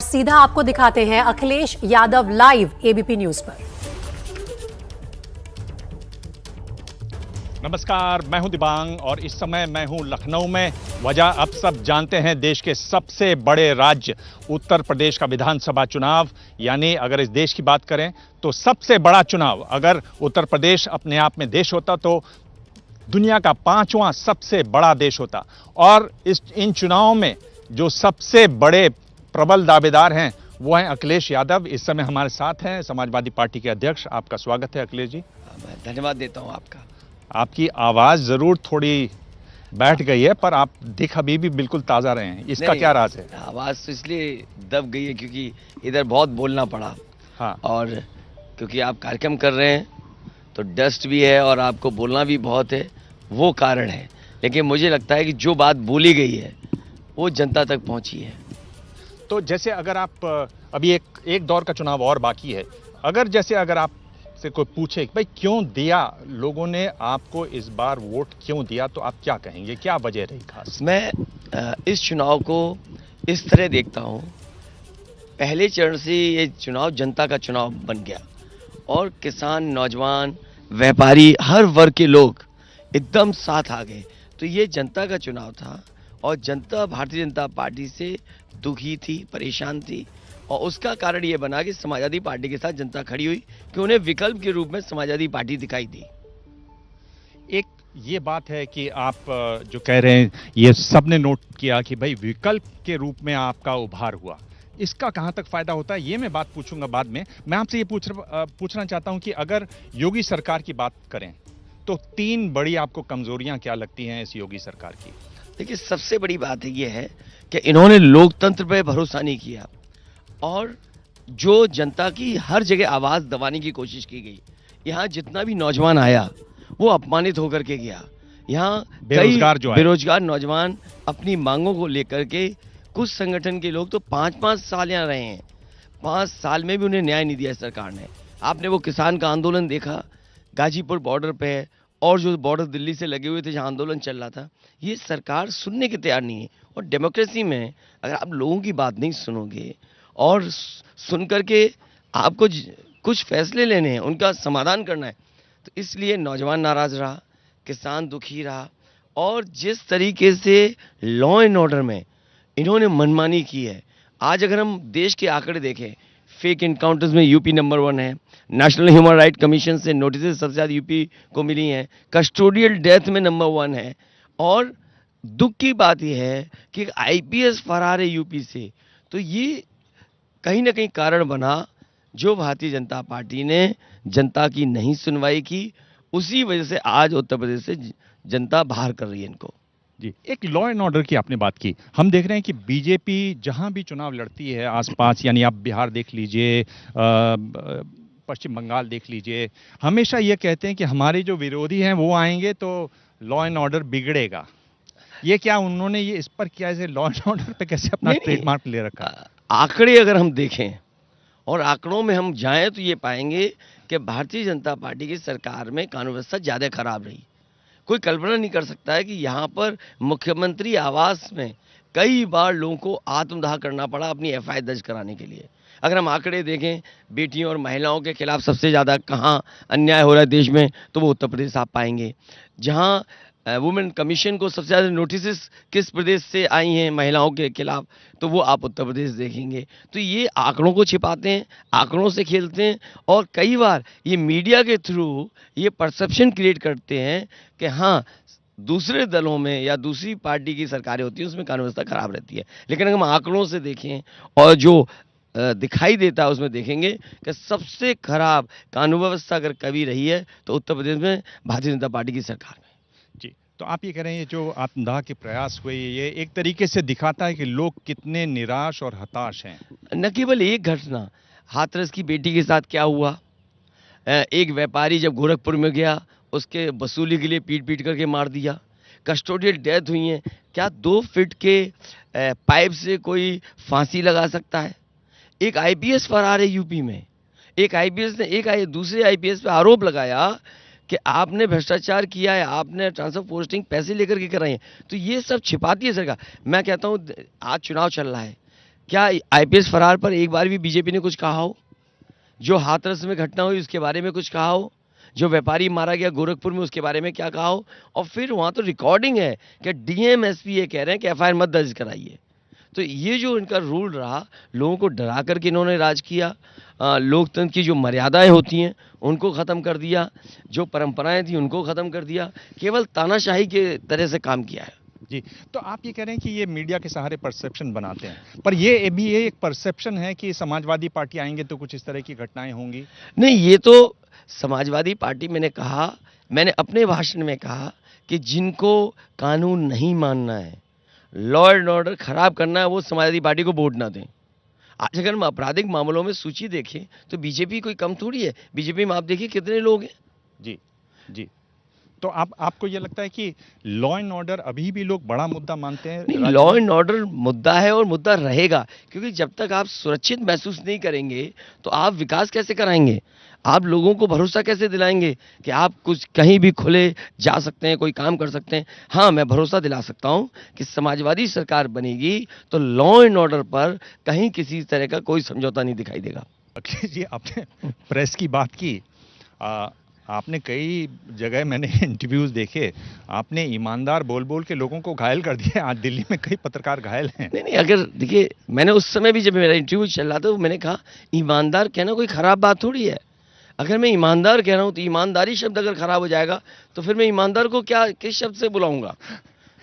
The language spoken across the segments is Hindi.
सीधा आपको दिखाते हैं Akhilesh Yadav live ABP news पर। नमस्कार, मैं हूं दिबांग और इस समय मैं हूं लखनऊ में। वजह आप सब जानते हैं, देश के सबसे बड़े राज्य उत्तर प्रदेश का विधानसभा चुनाव, यानी अगर इस देश की बात करें तो सबसे बड़ा चुनाव। अगर उत्तर प्रदेश अपने आप में देश होता तो दुनिया का 5वां सबसे बड़ा देश होता। और इन चुनावों में जो सबसे बड़े प्रबल दावेदार हैं वो हैं अखिलेश यादव। इस समय हमारे साथ हैं समाजवादी पार्टी के अध्यक्ष। आपका स्वागत है अखिलेश जी। मैं धन्यवाद देता हूं आपका। आपकी आवाज़ ज़रूर थोड़ी बैठ गई है, पर आप दिख अभी भी बिल्कुल ताज़ा रहे हैं। इसका क्या राज है? आवाज़ तो इसलिए दब गई है क्योंकि इधर बहुत बोलना पड़ा। हाँ, और क्योंकि आप कार्यक्रम कर रहे हैं तो डस्ट भी है और आपको बोलना भी बहुत है, वो कारण है। लेकिन मुझे लगता है कि जो बात बोली गई है वो जनता तक पहुंची है। तो जैसे अगर आप अभी एक दौर का चुनाव और बाकी है, अगर आप से कोई पूछे कि भाई क्यों दिया, लोगों ने आपको इस बार वोट क्यों दिया, तो आप क्या कहेंगे? क्या वजह रही खास? मैं इस चुनाव को इस तरह देखता हूं, पहले चरण से ये चुनाव जनता का चुनाव बन गया और किसान, नौजवान, व्यापारी, हर वर्ग के लोग एकदम साथ आ गए। तो ये जनता का चुनाव था और जनता भारतीय जनता पार्टी से दुखी थी, परेशान थी और उसका कारण ये बना कि समाजवादी पार्टी के साथ जनता खड़ी हुई कि उन्हें विकल्प के रूप में समाजवादी पार्टी दिखाई दी। एक ये बात है कि आप जो कह रहे हैं ये सबने नोट किया कि भाई विकल्प के रूप में आपका उभार हुआ। इसका कहाँ तक फायदा होता है ये मैं बात पूछूंगा बाद में। मैं आपसे ये पूछना चाहता हूं कि अगर योगी सरकार की बात करें तो 3 बड़ी आपको कमजोरियां क्या लगती हैं इस योगी सरकार की? देखिए, सबसे बड़ी बात ये है कि इन्होंने लोकतंत्र पर भरोसा नहीं किया और जो जनता की हर जगह आवाज़ दबाने की कोशिश की गई। यहाँ जितना भी नौजवान आया वो अपमानित होकर के गया। यहाँ बेरोजगार नौजवान अपनी मांगों को लेकर के, कुछ संगठन के लोग तो 5-5 साल यहाँ रहे हैं, 5 साल में भी उन्हें न्याय नहीं दिया सरकार ने। आपने वो किसान का आंदोलन देखा गाजीपुर बॉर्डर पे और जो बॉर्डर दिल्ली से लगे हुए थे जहाँ आंदोलन चल रहा था, ये सरकार सुनने के तैयार नहीं है। और डेमोक्रेसी में अगर आप लोगों की बात नहीं सुनोगे और सुन करके आपको कुछ फैसले लेने हैं, उनका समाधान करना है, तो इसलिए नौजवान नाराज रहा, किसान दुखी रहा और जिस तरीके से लॉ एंड ऑर्डर में इन्होंने मनमानी की है। आज अगर हम देश के आंकड़े देखें, फेक इनकाउंटर्स में यूपी नंबर 1 है, नेशनल ह्यूमन राइट कमीशन से नोटिस सबसे ज़्यादा यूपी को मिली हैं, कस्टोडियल डेथ में नंबर 1 है। और दुख की बात यह है कि आईपीएस फरार है यूपी से। तो ये कहीं ना कहीं कारण बना जो भारतीय जनता पार्टी ने जनता की नहीं सुनवाई की, उसी वजह से आज उत्तर प्रदेश से जनता बाहर कर रही है इनको। जी, एक लॉ एंड ऑर्डर की आपने बात की। हम देख रहे हैं कि बीजेपी जहां भी चुनाव लड़ती है आसपास, यानी आप बिहार देख लीजिए, पश्चिम बंगाल देख लीजिए, हमेशा ये कहते हैं कि हमारे जो विरोधी हैं वो आएंगे तो लॉ एंड ऑर्डर बिगड़ेगा। ये क्या उन्होंने ये इस पर क्या, लॉ एंड ऑर्डर पे कैसे अपना ट्रेडमार्क ले रखा? आंकड़े अगर हम देखें और आंकड़ों में हम जाएं तो ये पाएंगे कि भारतीय जनता पार्टी की सरकार में कानून व्यवस्था ज़्यादा खराब रही। कोई कल्पना नहीं कर सकता है कि यहाँ पर मुख्यमंत्री आवास में कई बार लोगों को आत्मदाह करना पड़ा अपनी एफआईआर दर्ज कराने के लिए। अगर हम आंकड़े देखें, बेटियों और महिलाओं के खिलाफ सबसे ज़्यादा कहाँ अन्याय हो रहा है देश में, तो वो उत्तर प्रदेश आप पाएंगे। जहाँ वुमेन कमीशन को सबसे ज़्यादा नोटिस किस प्रदेश से आई हैं महिलाओं के खिलाफ, तो वो आप उत्तर प्रदेश देखेंगे। तो ये आंकड़ों को छिपाते हैं, आंकड़ों से खेलते हैं और कई बार ये मीडिया के थ्रू ये परसेप्शन क्रिएट करते हैं कि हाँ, दूसरे दलों में या दूसरी पार्टी की सरकारें होती हैं उसमें कानून व्यवस्था खराब रहती है। लेकिन अगर हम आंकड़ों से देखें और जो दिखाई देता है उसमें देखेंगे कि सबसे खराब कानून व्यवस्था अगर कभी रही है तो उत्तर प्रदेश में भारतीय जनता पार्टी की सरकार में। जी, तो आप ये कह रहे हैं जो आत्मदाह के प्रयास हुए, ये एक तरीके से दिखाता है कि लोग कितने निराश और हताश हैं। न केवल एक घटना, हाथरस की बेटी के साथ क्या हुआ, एक व्यापारी जब गोरखपुर में गया उसके वसूली के लिए पीट पीट करके मार दिया, कस्टोडियल डेथ हुई है। क्या 2 फीट के पाइप से कोई फांसी लगा सकता है? एक आईपीएस फरार है यूपी में। एक आईपीएस ने दूसरे आईपीएस पे आरोप लगाया कि आपने भ्रष्टाचार किया है, आपने ट्रांसफर पोस्टिंग पैसे लेकर के कराई है। तो ये सब छिपाती है सरकार। मैं कहता हूँ आज चुनाव चल रहा है, क्या आईपीएस फरार पर एक बार भी बीजेपी ने कुछ कहा हो? जो हाथरस में घटना हुई उसके बारे में कुछ कहा हो? जो व्यापारी मारा गया गोरखपुर में उसके बारे में क्या कहा हो? और फिर वहां तो रिकॉर्डिंग है कि डीएम एसपी ये कह रहे हैं कि एफआईआर मत दर्ज कराइए। तो ये जो इनका रूल रहा, लोगों को डरा करके इन्होंने राज किया, लोकतंत्र की जो मर्यादाएं होती हैं उनको ख़त्म कर दिया, जो परंपराएं थी उनको ख़त्म कर दिया, केवल तानाशाही के तरह से काम किया है। जी, तो आप ये कह रहे हैं कि ये मीडिया के सहारे परसेप्शन बनाते हैं, पर ये भी एक परसेप्शन है कि समाजवादी पार्टी आएंगे तो कुछ इस तरह की घटनाएं होंगी। नहीं, ये तो समाजवादी पार्टी, मैंने अपने भाषण में कहा कि जिनको कानून नहीं मानना है, लॉ एंड ऑर्डर खराब करना है, वो समाजवादी पार्टी को वोट ना दें। आज अगर हम आपराधिक मामलों में सूची देखें तो बीजेपी कोई कम थोड़ी है। बीजेपी में आप देखिए कितने लोग हैं। जी, जी। तो आपको ये लगता है कि लॉ एंड ऑर्डर अभी भी लोग बड़ा मुद्दा मानते हैं? नहीं, लॉ एंड ऑर्डर मुद्दा है और मुद्दा रहेगा, क्योंकि जब तक आप सुरक्षित महसूस नहीं करेंगे तो आप विकास कैसे कराएंगे? आप लोगों को भरोसा कैसे दिलाएंगे कि आप कुछ कहीं भी खुले जा सकते हैं, कोई काम कर सकते हैं? हाँ, मैं भरोसा दिला सकता हूं कि समाजवादी सरकार बनेगी तो लॉ एंड ऑर्डर पर कहीं किसी तरह का कोई समझौता नहीं दिखाई देगा। अखिलेश जी, आपने प्रेस की बात की, आपने कई जगह मैंने इंटरव्यूज देखे, आपने ईमानदार बोल बोल के लोगों को घायल कर दिया। आज दिल्ली में कई पत्रकार घायल हैं। नहीं, अगर देखिए, मैंने उस समय भी जब मेरा इंटरव्यू चल रहा था तो मैंने कहा ईमानदार कहना कोई खराब बात थोड़ी है। अगर मैं ईमानदार कह रहा हूं तो ईमानदारी शब्द अगर खराब हो जाएगा तो फिर मैं ईमानदार को क्या किस शब्द से बुलाऊंगा?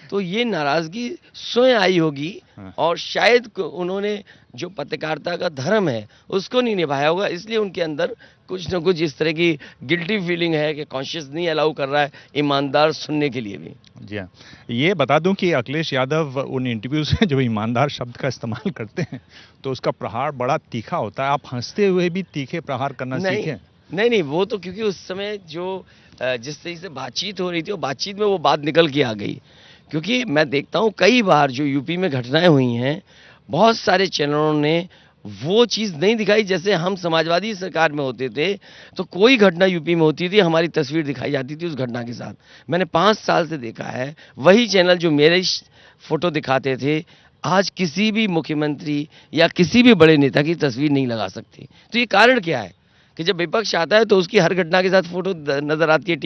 तो ये नाराजगी स्वयं आई होगी और शायद उन्होंने जो पत्रकारिता का धर्म है उसको नहीं निभाया होगा, इसलिए उनके अंदर कुछ न कुछ इस तरह की गिल्टी फीलिंग है कि कॉन्शियस नहीं अलाउ कर रहा है ईमानदार सुनने के लिए भी। जी हाँ, ये बता दूं कि अखिलेश यादव उन इंटरव्यूज में जो ईमानदार शब्द का इस्तेमाल करते हैं तो उसका प्रहार बड़ा तीखा होता है। आप हंसते हुए भी तीखे प्रहार करना सीखें। नहीं, वो तो क्योंकि उस समय जो जिस तरीके से बातचीत हो रही थी, वो बातचीत में वो बात निकल के आ गई। क्योंकि मैं देखता हूँ कई बार जो यूपी में घटनाएं हुई हैं, बहुत सारे चैनलों ने वो चीज़ नहीं दिखाई। जैसे हम समाजवादी सरकार में होते थे तो कोई घटना यूपी में होती थी, हमारी तस्वीर दिखाई जाती थी उस घटना के साथ। मैंने 5 साल से देखा है, वही चैनल जो मेरे फोटो दिखाते थे आज किसी भी मुख्यमंत्री या किसी भी बड़े नेता की तस्वीर नहीं लगा सकते। तो ये कारण क्या है कि जब विपक्ष आता है तो उसकी हर घटना के साथ फोटो नजर आती है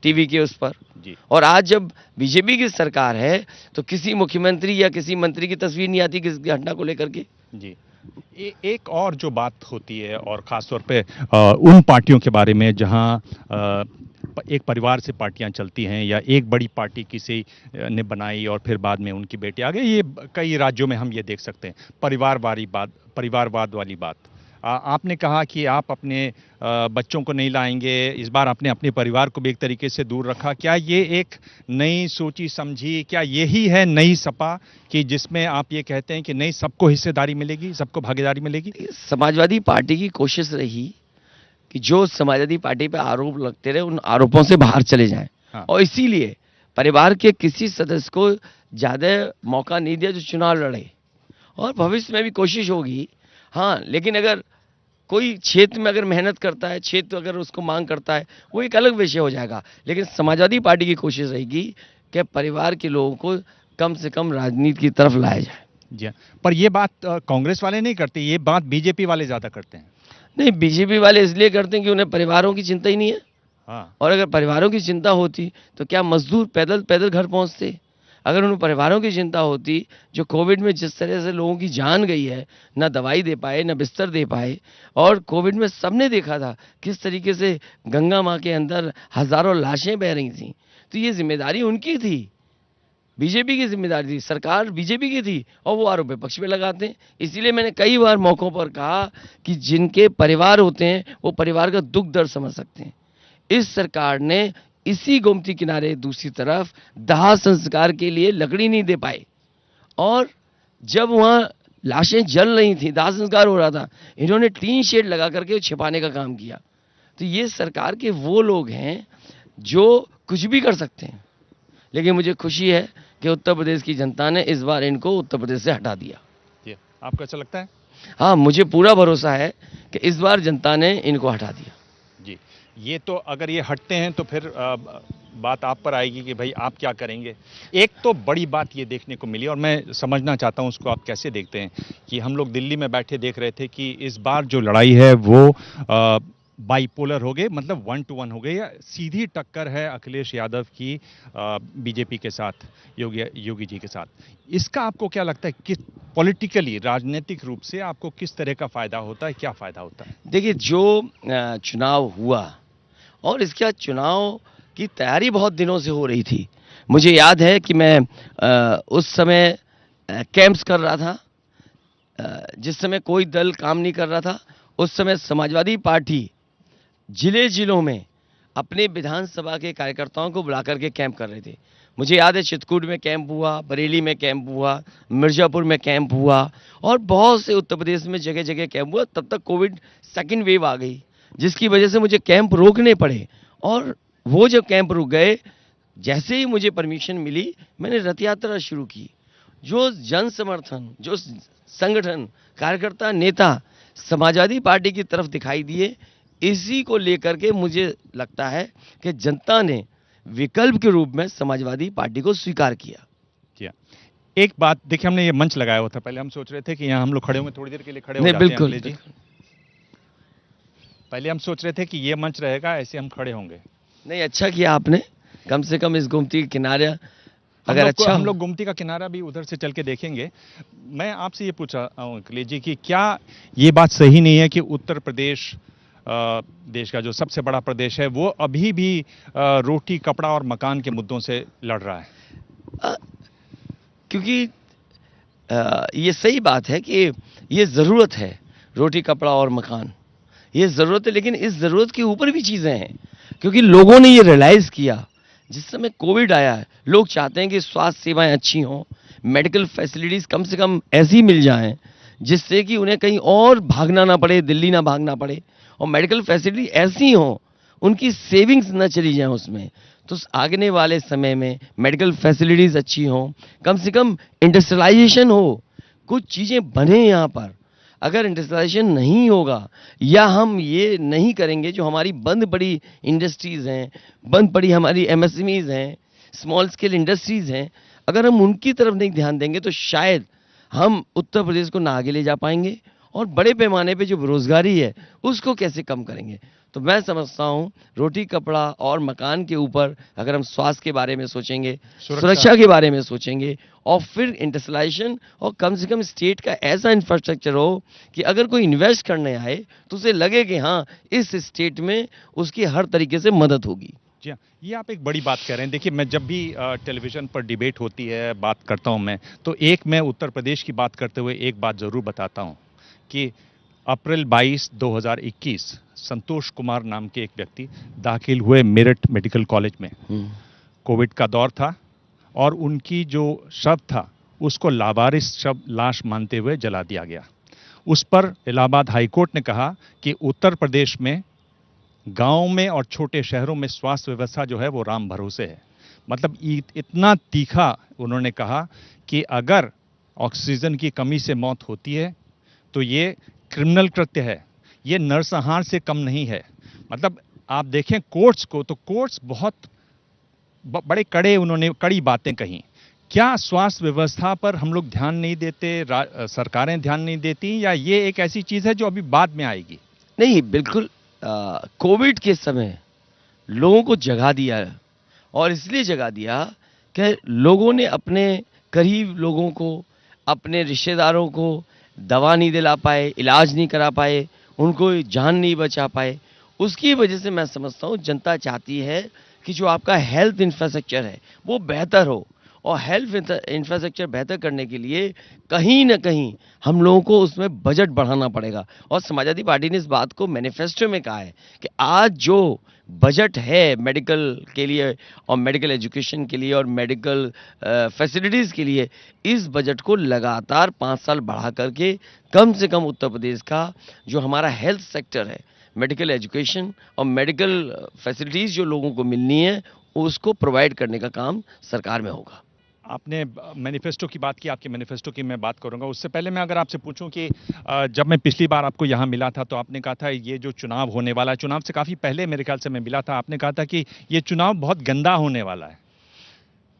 टीवी के उस पर जी। और आज जब बीजेपी की सरकार है तो किसी मुख्यमंत्री या किसी मंत्री की तस्वीर नहीं आती किस घटना को लेकर के जी। एक और जो बात होती है और खासतौर पे उन पार्टियों के बारे में जहां एक परिवार से पार्टियां चलती हैं या एक बड़ी पार्टी किसी ने बनाई और फिर बाद में उनकी बेटी आ गई, ये कई राज्यों में हम ये देख सकते हैं। परिवारवाद वाली बात आपने कहा कि आप अपने बच्चों को नहीं लाएंगे, इस बार आपने अपने परिवार को भी एक तरीके से दूर रखा। क्या ये एक नई सोची समझी, क्या यही है नई सपा कि जिसमें आप ये कहते हैं कि नहीं, सबको हिस्सेदारी मिलेगी, सबको भागीदारी मिलेगी? समाजवादी पार्टी की कोशिश रही कि जो समाजवादी पार्टी पे आरोप लगते रहे उन आरोपों से बाहर चले जाएं। हाँ। और इसीलिए परिवार के किसी सदस्य को ज्यादा मौका नहीं दिया जो चुनाव लड़े, और भविष्य में भी कोशिश होगी। हाँ, लेकिन अगर कोई क्षेत्र में अगर मेहनत करता है, क्षेत्र अगर उसको मांग करता है, वो एक अलग विषय हो जाएगा। लेकिन समाजवादी पार्टी की कोशिश रहेगी कि परिवार के लोगों को कम से कम राजनीति की तरफ लाया जाए। जी, पर ये बात कांग्रेस वाले नहीं करते, ये बात बीजेपी वाले ज्यादा करते हैं। नहीं, बीजेपी वाले इसलिए करते हैं कि उन्हें परिवारों की चिंता ही नहीं है। हाँ। और अगर परिवारों की चिंता होती तो क्या मजदूर पैदल घर पहुंचते? अगर उन परिवारों की चिंता होती, जो कोविड में जिस तरह से लोगों की जान गई है, ना दवाई दे पाए, ना बिस्तर दे पाए, और कोविड में सबने देखा था किस तरीके से गंगा माँ के अंदर हजारों लाशें बह रही थी, तो ये जिम्मेदारी उनकी थी, बीजेपी की जिम्मेदारी थी, सरकार बीजेपी की थी, और वो आरोप विपक्ष पे लगाते हैं। इसीलिए मैंने कई बार मौकों पर कहा कि जिनके परिवार होते हैं वो परिवार का दुख दर्द समझ सकते हैं। इस सरकार ने इसी गोमती किनारे दूसरी तरफ दाह संस्कार के लिए लकड़ी नहीं दे पाए, और जब वहां लाशें जल रही थी, दाह संस्कार हो रहा था, इन्होंने टीन शेड लगा करके छिपाने का काम किया। तो ये सरकार के वो लोग हैं जो कुछ भी कर सकते हैं। लेकिन मुझे खुशी है कि उत्तर प्रदेश की जनता ने इस बार इनको उत्तर प्रदेश से हटा दिया। आपको अच्छा लगता है? हाँ, मुझे पूरा भरोसा है कि इस बार जनता ने इनको हटा दिया। जी, ये तो अगर ये हटते हैं तो फिर बात आप पर आएगी कि भाई आप क्या करेंगे। एक तो बड़ी बात ये देखने को मिली और मैं समझना चाहता हूँ उसको आप कैसे देखते हैं कि हम लोग दिल्ली में बैठे देख रहे थे कि इस बार जो लड़ाई है वो बाइपोलर हो गए, मतलब 1-to-1 हो गई, या सीधी टक्कर है अखिलेश यादव की बीजेपी के साथ, योगी जी के साथ। इसका आपको क्या लगता है कि पॉलिटिकली, राजनीतिक रूप से आपको किस तरह का फायदा होता है, क्या फायदा होता है? देखिए, जो चुनाव हुआ और इसका चुनाव की तैयारी बहुत दिनों से हो रही थी। मुझे याद है कि मैं उस समय कैंप्स कर रहा था, जिस समय कोई दल काम नहीं कर रहा था, उस समय समाजवादी पार्टी जिले-जिलों में अपने विधानसभा के कार्यकर्ताओं को बुला करके कैंप कर रहे थे। मुझे याद है चित्रकूट में कैंप हुआ, बरेली में कैंप हुआ, मिर्ज़ापुर में कैंप हुआ और बहुत से उत्तर प्रदेश में जगह-जगह कैंप हुआ। तब तक कोविड सेकंड वेव आ गई, जिसकी वजह से मुझे कैंप रोकने पड़े और वो जब कैंप रुक गए, जैसे ही मुझे परमिशन मिली, मैंने रथ यात्रा शुरू की। जो जन समर्थन, जो संगठन, कार्यकर्ता, नेता समाजवादी पार्टी की तरफ दिखाई दिए, इसी को लेकर के मुझे लगता है कि जनता ने विकल्प के रूप में समाजवादी पार्टी को स्वीकार किया। जी हाँ। एक बात देखिए, हमने ये मंच लगाया हुआ था, पहले हम सोच रहे थे कि यहाँ हम लोग खड़े होंगे, थोड़ी देर के लिए खड़े हो नहीं, जाते हैं बिल्कुल, अखिलेश जी। पहले हम सोच रहे थे कि ये मंच रहेगा, ऐसे हम खड़े होंगे। नहीं, अच्छा किया आपने, कम से कम इस गोमती के किनारे अगर अच्छा हम लोग गोमती का किनारा भी उधर से चल के देखेंगे। मैं आपसे ये पूछा अखिलेश जी कि क्या ये बात सही नहीं है कि उत्तर प्रदेश देश का जो सबसे बड़ा प्रदेश है वो अभी भी रोटी, कपड़ा और मकान के मुद्दों से लड़ रहा है? क्योंकि ये सही बात है कि ये ज़रूरत है, रोटी, कपड़ा और मकान, ये ज़रूरत है, लेकिन इस ज़रूरत के ऊपर भी चीज़ें हैं, क्योंकि लोगों ने ये रियलाइज़ किया। जिस समय कोविड आया है, लोग चाहते हैं कि स्वास्थ्य सेवाएं अच्छी हों, मेडिकल फैसिलिटीज़ कम से कम ऐसी मिल जाएं जिससे कि उन्हें कहीं और भागना ना पड़े, दिल्ली ना भागना पड़े, और मेडिकल फैसिलिटी ऐसी हों, उनकी सेविंग्स ना चली जाएं उसमें। तो आगने वाले समय में मेडिकल फैसिलिटीज़ अच्छी हों, कम से कम इंडस्ट्रियलाइजेशन हो, कुछ चीज़ें बने यहाँ पर। अगर इंडस्ट्रियलाइजेशन नहीं होगा या हम ये नहीं करेंगे, जो हमारी बंद पड़ी इंडस्ट्रीज़ हैं, बंद पड़ी हमारी एमएसएमईज़ हैं, स्मॉल स्केल इंडस्ट्रीज़ हैं, अगर हम उनकी तरफ नहीं ध्यान देंगे तो शायद हम उत्तर प्रदेश को ना आगे ले जा पाएंगे, और बड़े पैमाने पे जो बेरोजगारी है उसको कैसे कम करेंगे। तो मैं समझता हूँ रोटी, कपड़ा और मकान के ऊपर अगर हम स्वास्थ्य के बारे में सोचेंगे, सुरक्षा के बारे में सोचेंगे, और फिर इंडस्ट्रियलाइजेशन, और कम से कम स्टेट का ऐसा इंफ्रास्ट्रक्चर हो कि अगर कोई इन्वेस्ट करने आए तो उसे लगे कि हाँ, इस स्टेट में उसकी हर तरीके से मदद होगी। जी हाँ, ये आप एक बड़ी बात कह रहे हैं। देखिए, मैं जब भी टेलीविज़न पर डिबेट होती है, बात करता हूँ मैं, तो एक मैं उत्तर प्रदेश की बात करते हुए एक बात ज़रूर बताता हूँ कि अप्रैल 22, 2021 संतोष कुमार नाम के एक व्यक्ति दाखिल हुए मेरठ मेडिकल कॉलेज में। कोविड का दौर था और उनकी जो शव था उसको लावारिस शव लाश मानते हुए जला दिया गया। उस पर इलाहाबाद हाईकोर्ट ने कहा कि उत्तर प्रदेश में गांव में और छोटे शहरों में स्वास्थ्य व्यवस्था जो है वो राम भरोसे है। मतलब इतना तीखा उन्होंने कहा कि अगर ऑक्सीजन की कमी से मौत होती है तो ये क्रिमिनल कृत्य है, ये नरसंहार से कम नहीं है। मतलब आप देखें कोर्ट्स को, तो कोर्ट्स बहुत बड़े उन्होंने कड़ी बातें कही। क्या स्वास्थ्य व्यवस्था पर हम लोग ध्यान नहीं देते, सरकारें ध्यान नहीं देती, या ये एक ऐसी चीज़ है जो अभी बाद में आएगी? नहीं, बिल्कुल कोविड के समय लोगों को जगा दिया, और इसलिए जगा दिया कि लोगों ने अपने करीब लोगों को, अपने रिश्तेदारों को दवा नहीं दिला पाए, इलाज नहीं करा पाए, उनको जान नहीं बचा पाए। उसकी वजह से मैं समझता हूँ जनता चाहती है कि जो आपका हेल्थ इंफ्रास्ट्रक्चर है वो बेहतर हो, और हेल्थ इंफ्रास्ट्रक्चर बेहतर करने के लिए कहीं ना कहीं हम लोगों को उसमें बजट बढ़ाना पड़ेगा। और समाजवादी पार्टी ने इस बात को मैनिफेस्टो में कहा है कि आज जो बजट है मेडिकल के लिए और मेडिकल एजुकेशन के लिए और मेडिकल फैसिलिटीज़ के लिए, इस बजट को लगातार 5 साल बढ़ा करके कम से कम उत्तर प्रदेश का जो हमारा हेल्थ सेक्टर है, मेडिकल एजुकेशन और मेडिकल फैसिलिटीज़ जो लोगों को मिलनी है, उसको प्रोवाइड करने का काम सरकार में होगा। आपने मैनिफेस्टो की बात की, आपके मैनिफेस्टो की मैं बात करूंगा। उससे पहले मैं अगर आपसे पूछूं कि जब मैं पिछली बार आपको यहाँ मिला था तो आपने कहा था ये जो चुनाव होने वाला है, चुनाव से काफ़ी पहले मेरे ख्याल से मैं मिला था, आपने कहा था कि ये चुनाव बहुत गंदा होने वाला है।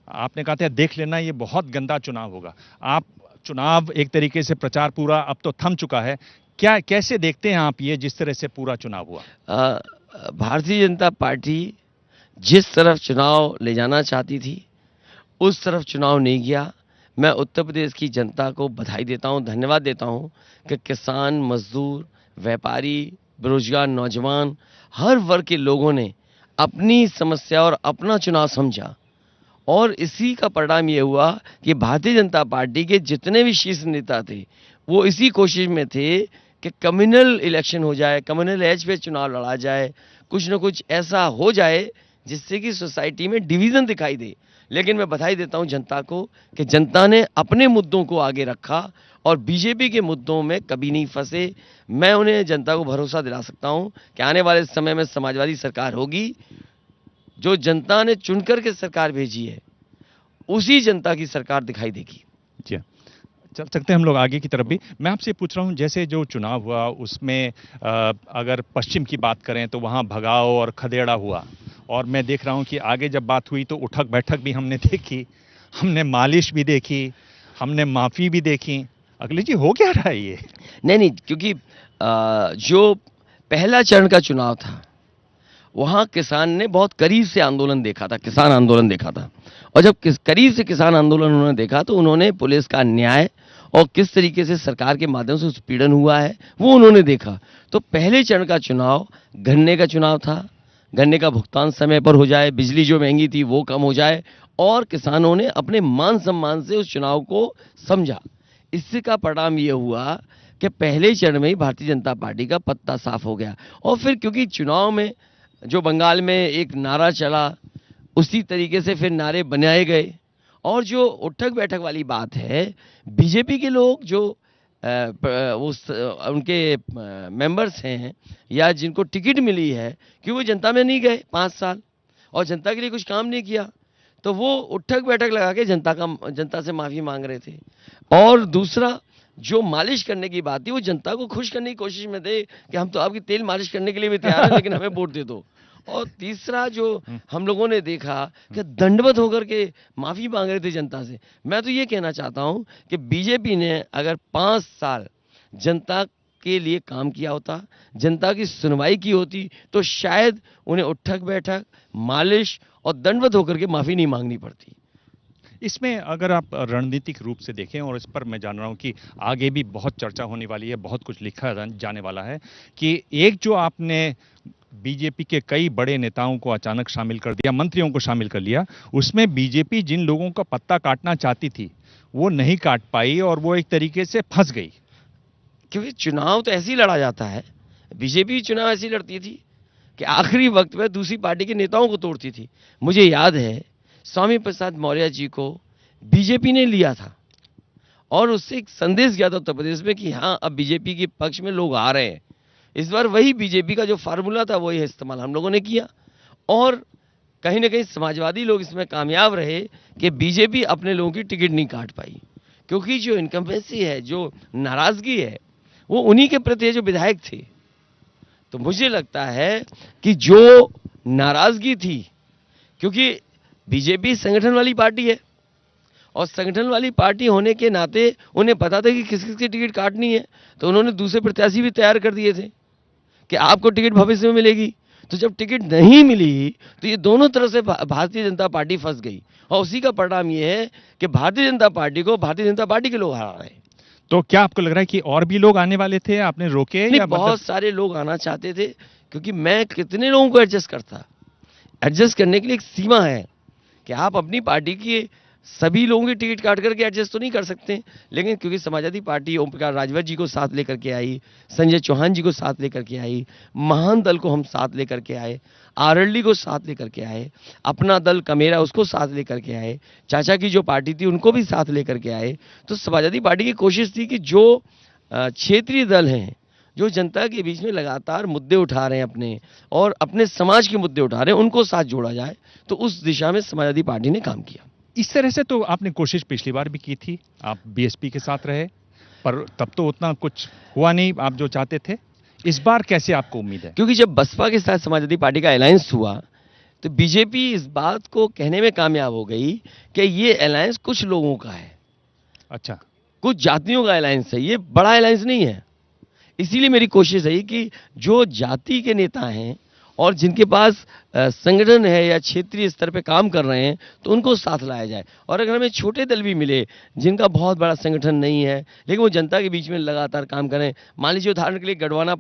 आपने कहा था देख लेना ये बहुत गंदा चुनाव होगा। आप चुनाव एक तरीके से प्रचार पूरा अब तो थम चुका है, क्या कैसे देखते हैं आप ये जिस तरह से पूरा चुनाव हुआ? भारतीय जनता पार्टी जिस तरफ चुनाव ले जाना चाहती थी उस तरफ चुनाव नहीं गया। मैं उत्तर प्रदेश की जनता को बधाई देता हूं, धन्यवाद देता हूं कि किसान, मजदूर, व्यापारी, बेरोजगार नौजवान, हर वर्ग के लोगों ने अपनी समस्या और अपना चुनाव समझा और इसी का परिणाम ये हुआ कि भारतीय जनता पार्टी के जितने भी शीर्ष नेता थे वो इसी कोशिश में थे कि कम्युनल इलेक्शन हो जाए, कम्युनल एज पे चुनाव लड़ा जाए, कुछ न कुछ ऐसा हो जाए जिससे कि सोसाइटी में डिवीज़न दिखाई दे। लेकिन मैं बधाई देता हूं जनता को कि जनता ने अपने मुद्दों को आगे रखा और बीजेपी के मुद्दों में कभी नहीं फंसे। मैं उन्हें, जनता को भरोसा दिला सकता हूं कि आने वाले समय में समाजवादी सरकार होगी। जो जनता ने चुनकर के सरकार भेजी है उसी जनता की सरकार दिखाई देगी। जी, चल सकते हैं हम लोग आगे की तरफ भी। मैं आपसे पूछ रहा हूं जैसे जो चुनाव हुआ उसमें अगर पश्चिम की बात करें तो वहां भगाव और खदेड़ा हुआ, और मैं देख रहा हूं कि आगे जब बात हुई तो उठक बैठक भी हमने देखी, हमने मालिश भी देखी, हमने माफ़ी भी देखी। अखिलेश जी हो क्या रहा है ये? नहीं, क्योंकि जो पहला चरण का चुनाव था वहां किसान ने बहुत करीब से आंदोलन देखा था, किसान आंदोलन देखा था, और जब करीब से किसान आंदोलन उन्होंने देखा तो उन्होंने पुलिस का अन्याय और किस तरीके से सरकार के माध्यम से उत्पीड़न हुआ है वो उन्होंने देखा। तो पहले चरण का चुनाव गन्ने का चुनाव था, गन्ने का भुगतान समय पर हो जाए, बिजली जो महंगी थी वो कम हो जाए, और किसानों ने अपने मान सम्मान से उस चुनाव को समझा। इससे का परिणाम ये हुआ कि पहले चरण में ही भारतीय जनता पार्टी का पत्ता साफ हो गया। और फिर क्योंकि चुनाव में जो बंगाल में एक नारा चला उसी तरीके से फिर नारे बनाए गए, और जो उठक बैठक वाली बात है, बीजेपी के लोग जो उनके मेंबर्स हैं या जिनको टिकट मिली है कि वो जनता में नहीं गए 5 साल और जनता के लिए कुछ काम नहीं किया, तो वो उठक बैठक लगा के जनता से माफ़ी मांग रहे थे। और दूसरा जो मालिश करने की बात थी वो जनता को खुश करने की कोशिश में थे कि हम तो आपकी तेल मालिश करने के लिए भी तैयार हैं लेकिन हमें वोट दे दो। और तीसरा जो हम लोगों ने देखा कि दंडवत होकर के माफ़ी मांग रहे थे जनता से। मैं तो ये कहना चाहता हूं कि बीजेपी ने अगर 5 साल जनता के लिए काम किया होता, जनता की सुनवाई की होती, तो शायद उन्हें उठक बैठक, मालिश और दंडवत होकर के माफ़ी नहीं मांगनी पड़ती। इसमें अगर आप रणनीतिक रूप से देखें, और इस पर मैं जान रहा हूं कि आगे भी बहुत चर्चा होने वाली है, बहुत कुछ लिखा जाने वाला है, कि एक जो आपने बीजेपी के कई बड़े नेताओं को अचानक शामिल कर दिया, मंत्रियों को शामिल कर लिया, उसमें बीजेपी जिन लोगों का पत्ता काटना चाहती थी वो नहीं काट पाई और वो एक तरीके से फंस गई। क्योंकि चुनाव तो ऐसे ही लड़ा जाता है, बीजेपी चुनाव ऐसे ही लड़ती थी कि आखिरी वक्त में दूसरी पार्टी के नेताओं को तोड़ती थी। मुझे याद है स्वामी प्रसाद मौर्य जी को बीजेपी ने लिया था और उससे एक संदेश गया था उत्तर प्रदेश में कि हाँ अब बीजेपी के पक्ष में लोग आ रहे हैं। इस बार वही बीजेपी का जो फार्मूला था वही इस्तेमाल हम लोगों ने किया, और कहीं ना कहीं समाजवादी लोग इसमें कामयाब रहे कि बीजेपी अपने लोगों की टिकट नहीं काट पाई, क्योंकि जो इनकम्बेंसी है, जो नाराजगी है, वो उन्हीं के प्रति है जो विधायक थे। तो मुझे लगता है कि जो नाराजगी थी, क्योंकि बीजेपी संगठन वाली पार्टी है और संगठन वाली पार्टी होने के नाते उन्हें पता था कि किस किस की टिकट काटनी है, तो उन्होंने दूसरे प्रत्याशी भी तैयार कर दिए थे कि आपको टिकट भविष्य में मिलेगी। तो जब टिकट नहीं मिली तो ये दोनों तरफ से भारतीय जनता पार्टी फंस गई, और उसी का परिणाम ये है कि भारतीय जनता पार्टी को भारतीय जनता पार्टी के लोग हरा रहे हैं। तो क्या आपको लग रहा है कि और भी लोग आने वाले थे, आपने रोके? नहीं, बहुत सारे लोग आना चाहते थे, क्योंकि मैं कितने लोगों को एडजस्ट करता। एडजस्ट करने के लिए एक सीमा है कि आप अपनी पार्टी की सभी लोगों की टिकट काट करके एडजस्ट तो नहीं कर सकते, लेकिन क्योंकि समाजवादी पार्टी ओम प्रकाश राजभर जी को साथ लेकर के आई, संजय चौहान जी को साथ लेकर के आई, महान दल को हम साथ लेकर के आए, आरएलडी को साथ लेकर के आए, अपना दल कमेरा उसको साथ लेकर के आए, चाचा की जो पार्टी थी उनको भी साथ लेकर के आए। तो समाजवादी पार्टी की कोशिश थी कि जो क्षेत्रीय दल हैं, जो जनता के बीच में लगातार मुद्दे उठा रहे हैं अपने और अपने समाज के मुद्दे उठा रहे हैं, उनको साथ जोड़ा जाए। तो उस दिशा में समाजवादी पार्टी ने काम किया। इस तरह से तो आपने कोशिश पिछली बार भी की थी, आप बीएसपी के साथ रहे, पर तब तो उतना कुछ हुआ नहीं आप जो चाहते थे। इस बार कैसे आपको उम्मीद है? क्योंकि जब बसपा के साथ समाजवादी पार्टी का अलायंस हुआ तो बीजेपी इस बात को कहने में कामयाब हो गई कि ये अलायंस कुछ लोगों का है, अच्छा, कुछ जातियों का अलायंस है, ये बड़ा अलायंस नहीं है। इसीलिए मेरी कोशिश है कि जो जाति के नेता हैं और जिनके पास संगठन है या क्षेत्रीय स्तर पे काम कर रहे हैं तो उनको साथ लाया जाए। और अगर हमें छोटे दल भी मिले जिनका बहुत बड़ा संगठन नहीं है लेकिन वो जनता के बीच में लगातार काम करें, मान लीजिए उदाहरण के लिए गौडवाना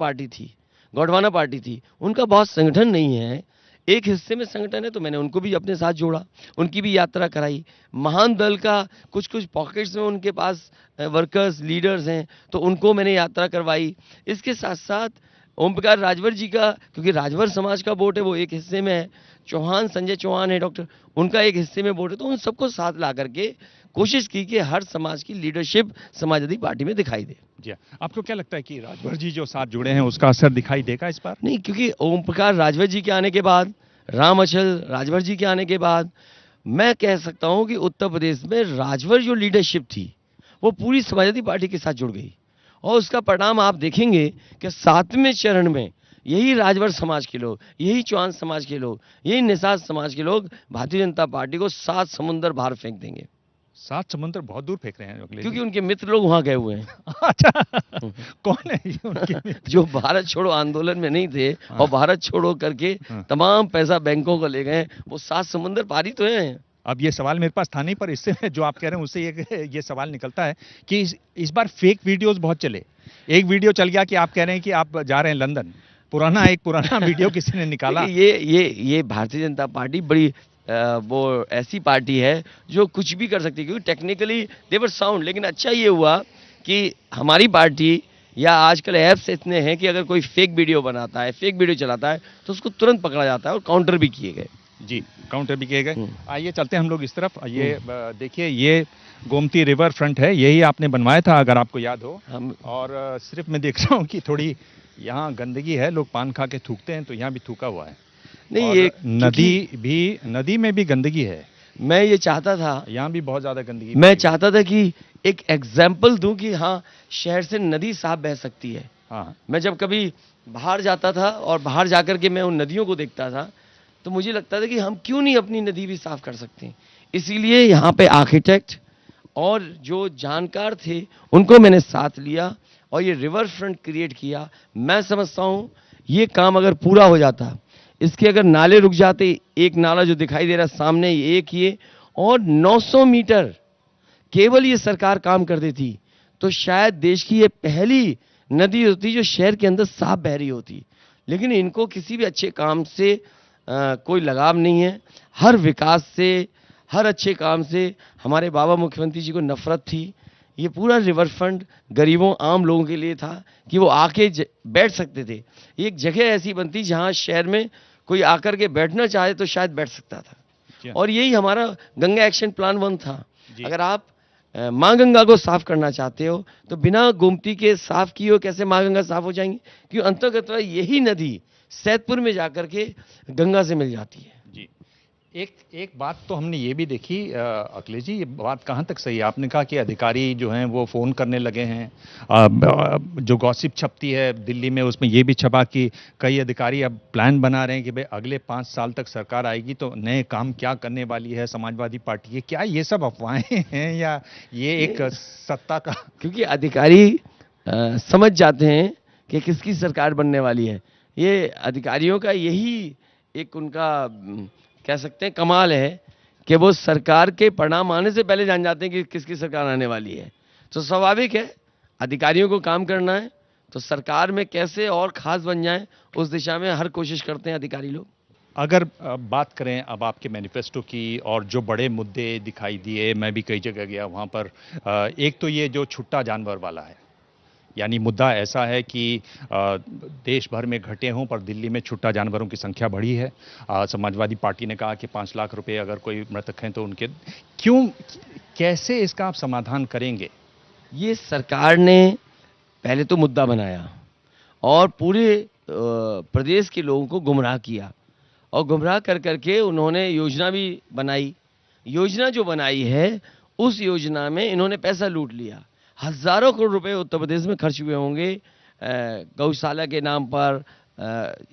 पार्टी थी, उनका बहुत संगठन नहीं है, एक हिस्से में संगठन है, तो मैंने उनको भी अपने साथ जोड़ा, उनकी भी यात्रा कराई। महान दल का कुछ कुछ पॉकेट्स में उनके पास वर्कर्स लीडर्स हैं तो उनको मैंने यात्रा करवाई। इसके साथ साथ ओम प्रकाश राजभर जी का, क्योंकि राजभर समाज का वोट है वो एक हिस्से में है, चौहान संजय चौहान है डॉक्टर, उनका एक हिस्से में वोट है, तो उन सबको साथ ला करके कोशिश की कि हर समाज की लीडरशिप समाजवादी पार्टी में दिखाई दे। जी हाँ। आपको क्या लगता है कि राजभर जी जो साथ जुड़े हैं उसका असर दिखाई देगा इस बार? नहीं, क्योंकि ओम प्रकाश राजभर जी के आने के बाद, राम अचल राजभर जी के आने के बाद मैं कह सकता हूं कि उत्तर प्रदेश में राजभर जो लीडरशिप थी वो पूरी समाजवादी पार्टी के साथ जुड़ गई और उसका परिणाम आप देखेंगे कि 7वें चरण में यही राजभर समाज के लोग, यही चौहान समाज के लोग, यही निषाद समाज के लोग भारतीय जनता पार्टी को 7 समुंदर बाहर फेंक देंगे। 7 समुंदर बहुत दूर फेंक रहे हैं अखिलेश क्योंकि जी। उनके मित्र लोग वहां गए हुए हैं। अच्छा, कौन है ये उनके मित्र? जो भारत छोड़ो आंदोलन में नहीं थे और भारत छोड़ो करके तमाम पैसा बैंकों को ले गए, वो 7 समुंदर पारी तो हैं। अब ये सवाल मेरे पास था नहीं, पर इससे जो आप कह रहे हैं उससे ये सवाल निकलता है कि इस बार फेक वीडियोस बहुत चले। एक वीडियो चल गया कि आप कह रहे हैं कि आप जा रहे हैं लंदन, एक पुराना वीडियो किसी ने निकाला। ये भारतीय जनता पार्टी बड़ी वो ऐसी पार्टी है जो कुछ भी कर सकती है, क्योंकि टेक्निकली देवर साउंड। लेकिन अच्छा ये हुआ कि हमारी पार्टी या आजकल ऐप्स इतने हैं कि अगर कोई फेक वीडियो बनाता है, फेक वीडियो चलाता है तो उसको तुरंत पकड़ा जाता है और काउंटर भी किए गए। जी, काउंटर भी किए गए। आइए चलते हैं हम लोग इस तरफ। ये देखिए, ये गोमती रिवर फ्रंट है, यही आपने बनवाया था अगर आपको याद हो। और सिर्फ मैं देख रहा हूँ कि थोड़ी यहाँ गंदगी है, लोग पान खा के थूकते हैं तो यहाँ भी थूका हुआ है। नहीं, ये नदी में भी गंदगी है। मैं ये चाहता था, यहाँ भी बहुत ज्यादा गंदगी। मैं चाहता था कि एक एग्जाम्पल दूं कि हाँ, शहर से नदी साफ बह सकती है। हाँ, मैं जब कभी बाहर जाता था और बाहर जाकर के मैं उन नदियों को देखता था तो मुझे लगता था कि हम क्यों नहीं अपनी नदी भी साफ कर सकते हैं। इसीलिए यहाँ पे आर्किटेक्ट और जो जानकार थे उनको मैंने साथ लिया और ये रिवर फ्रंट क्रिएट किया। मैं समझता हूँ ये काम अगर पूरा हो जाता, इसके अगर नाले रुक जाते, एक नाला जो दिखाई दे रहा है सामने, एक ये, और 900 मीटर केवल ये सरकार काम कर देती तो शायद देश की ये पहली नदी होती जो शहर के अंदर साफ बह रही होती। लेकिन इनको किसी भी अच्छे काम से कोई लगाव नहीं है। हर विकास से, हर अच्छे काम से हमारे बाबा मुख्यमंत्री जी को नफरत थी। ये पूरा रिवर फ्रंट गरीबों आम लोगों के लिए था कि वो आके बैठ सकते थे। एक जगह ऐसी बनती जहां शहर में कोई आकर के बैठना चाहे तो शायद बैठ सकता था। और यही हमारा गंगा एक्शन प्लान 1 था। अगर आप माँ गंगा को साफ करना चाहते हो तो बिना गोमती के साफ किए हो कैसे माँ गंगा साफ हो जाएंगी? क्योंकि अंतर्गत यही नदी सैदपुर में जाकर के गंगा से मिल जाती है। जी, एक बात तो हमने ये भी देखी अखिलेश जी, ये बात कहाँ तक सही है? आपने कहा कि अधिकारी जो हैं वो फ़ोन करने लगे हैं। जो गॉसिप छपती है दिल्ली में उसमें ये भी छपा कि कई अधिकारी अब प्लान बना रहे हैं कि भाई अगले 5 साल तक सरकार आएगी तो नए काम क्या करने वाली है समाजवादी पार्टी। क्या ये सब अफवाहें हैं या ये एक सत्ता का? क्योंकि अधिकारी समझ जाते हैं कि किसकी सरकार बनने वाली है। ये अधिकारियों का यही एक उनका कह सकते हैं कमाल है कि वो सरकार के परिणाम आने से पहले जान जाते हैं कि किसकी सरकार आने वाली है। तो स्वाभाविक है, अधिकारियों को काम करना है तो सरकार में कैसे और खास बन जाए उस दिशा में हर कोशिश करते हैं अधिकारी लोग। अगर बात करें अब आपके मैनिफेस्टो की और जो बड़े मुद्दे दिखाई दिए, मैं भी कई जगह गया वहाँ पर, एक तो ये जो छुट्टा जानवर वाला है, यानी मुद्दा ऐसा है कि देश भर में घटे हों पर दिल्ली में छुट्टा जानवरों की संख्या बढ़ी है। समाजवादी पार्टी ने कहा कि 5 लाख रुपए अगर कोई मृतक हैं तो उनके कैसे इसका आप समाधान करेंगे? ये सरकार ने पहले तो मुद्दा बनाया और पूरे प्रदेश के लोगों को गुमराह किया और गुमराह कर करके उन्होंने योजना भी बनाई योजना जो बनाई है उस योजना में इन्होंने पैसा लूट लिया। हजारों करोड़ रुपए उत्तर प्रदेश में खर्च हुए होंगे गौशाला के नाम पर।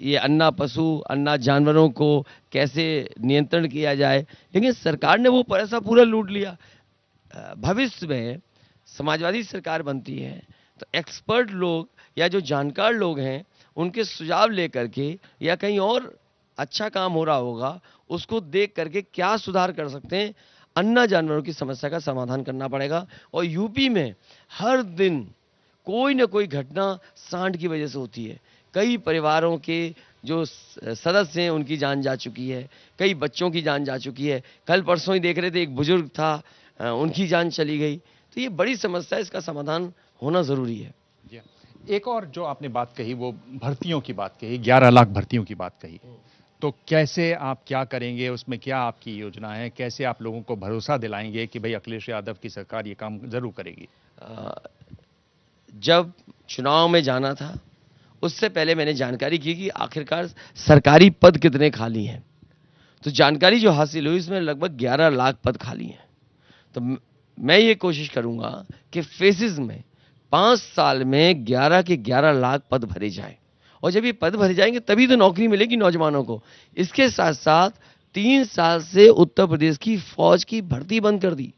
ये अन्ना पशु अन्ना जानवरों को कैसे नियंत्रण किया जाए, लेकिन सरकार ने वो पैसा पूरा लूट लिया। भविष्य में समाजवादी सरकार बनती है तो एक्सपर्ट लोग या जो जानकार लोग हैं उनके सुझाव लेकर के, या कहीं और अच्छा काम हो रहा होगा उसको देख करके क्या सुधार कर सकते हैं, अन्ना जानवरों की समस्या का समाधान करना पड़ेगा। और यूपी में हर दिन कोई ना कोई घटना सांड की वजह से होती है। कई परिवारों के जो सदस्य हैं उनकी जान जा चुकी है, कई बच्चों की जान जा चुकी है। कल परसों ही देख रहे थे एक बुजुर्ग था, उनकी जान चली गई। तो ये बड़ी समस्या है, इसका समाधान होना ज़रूरी है। एक और जो आपने बात कही वो भर्तियों की बात कही, 11 लाख भर्तियों की बात कही, तो कैसे आप क्या करेंगे, उसमें क्या आपकी योजना है, कैसे आप लोगों को भरोसा दिलाएंगे कि भाई अखिलेश यादव की सरकार ये काम जरूर करेगी? जब चुनाव में जाना था उससे पहले मैंने जानकारी की कि आखिरकार सरकारी पद कितने खाली हैं। तो जानकारी जो हासिल हुई इसमें लगभग 11 लाख पद खाली हैं। तो मैं ये कोशिश करूंगा कि फेजेस में 5 साल में 11 के 11 लाख पद भरे जाएं, और जब ये पद भरे जाएंगे तभी तो नौकरी मिलेगी नौजवानों को। इसके साथ साथ 3 साल से उत्तर प्रदेश की फौज की भर्ती बंद कर दी।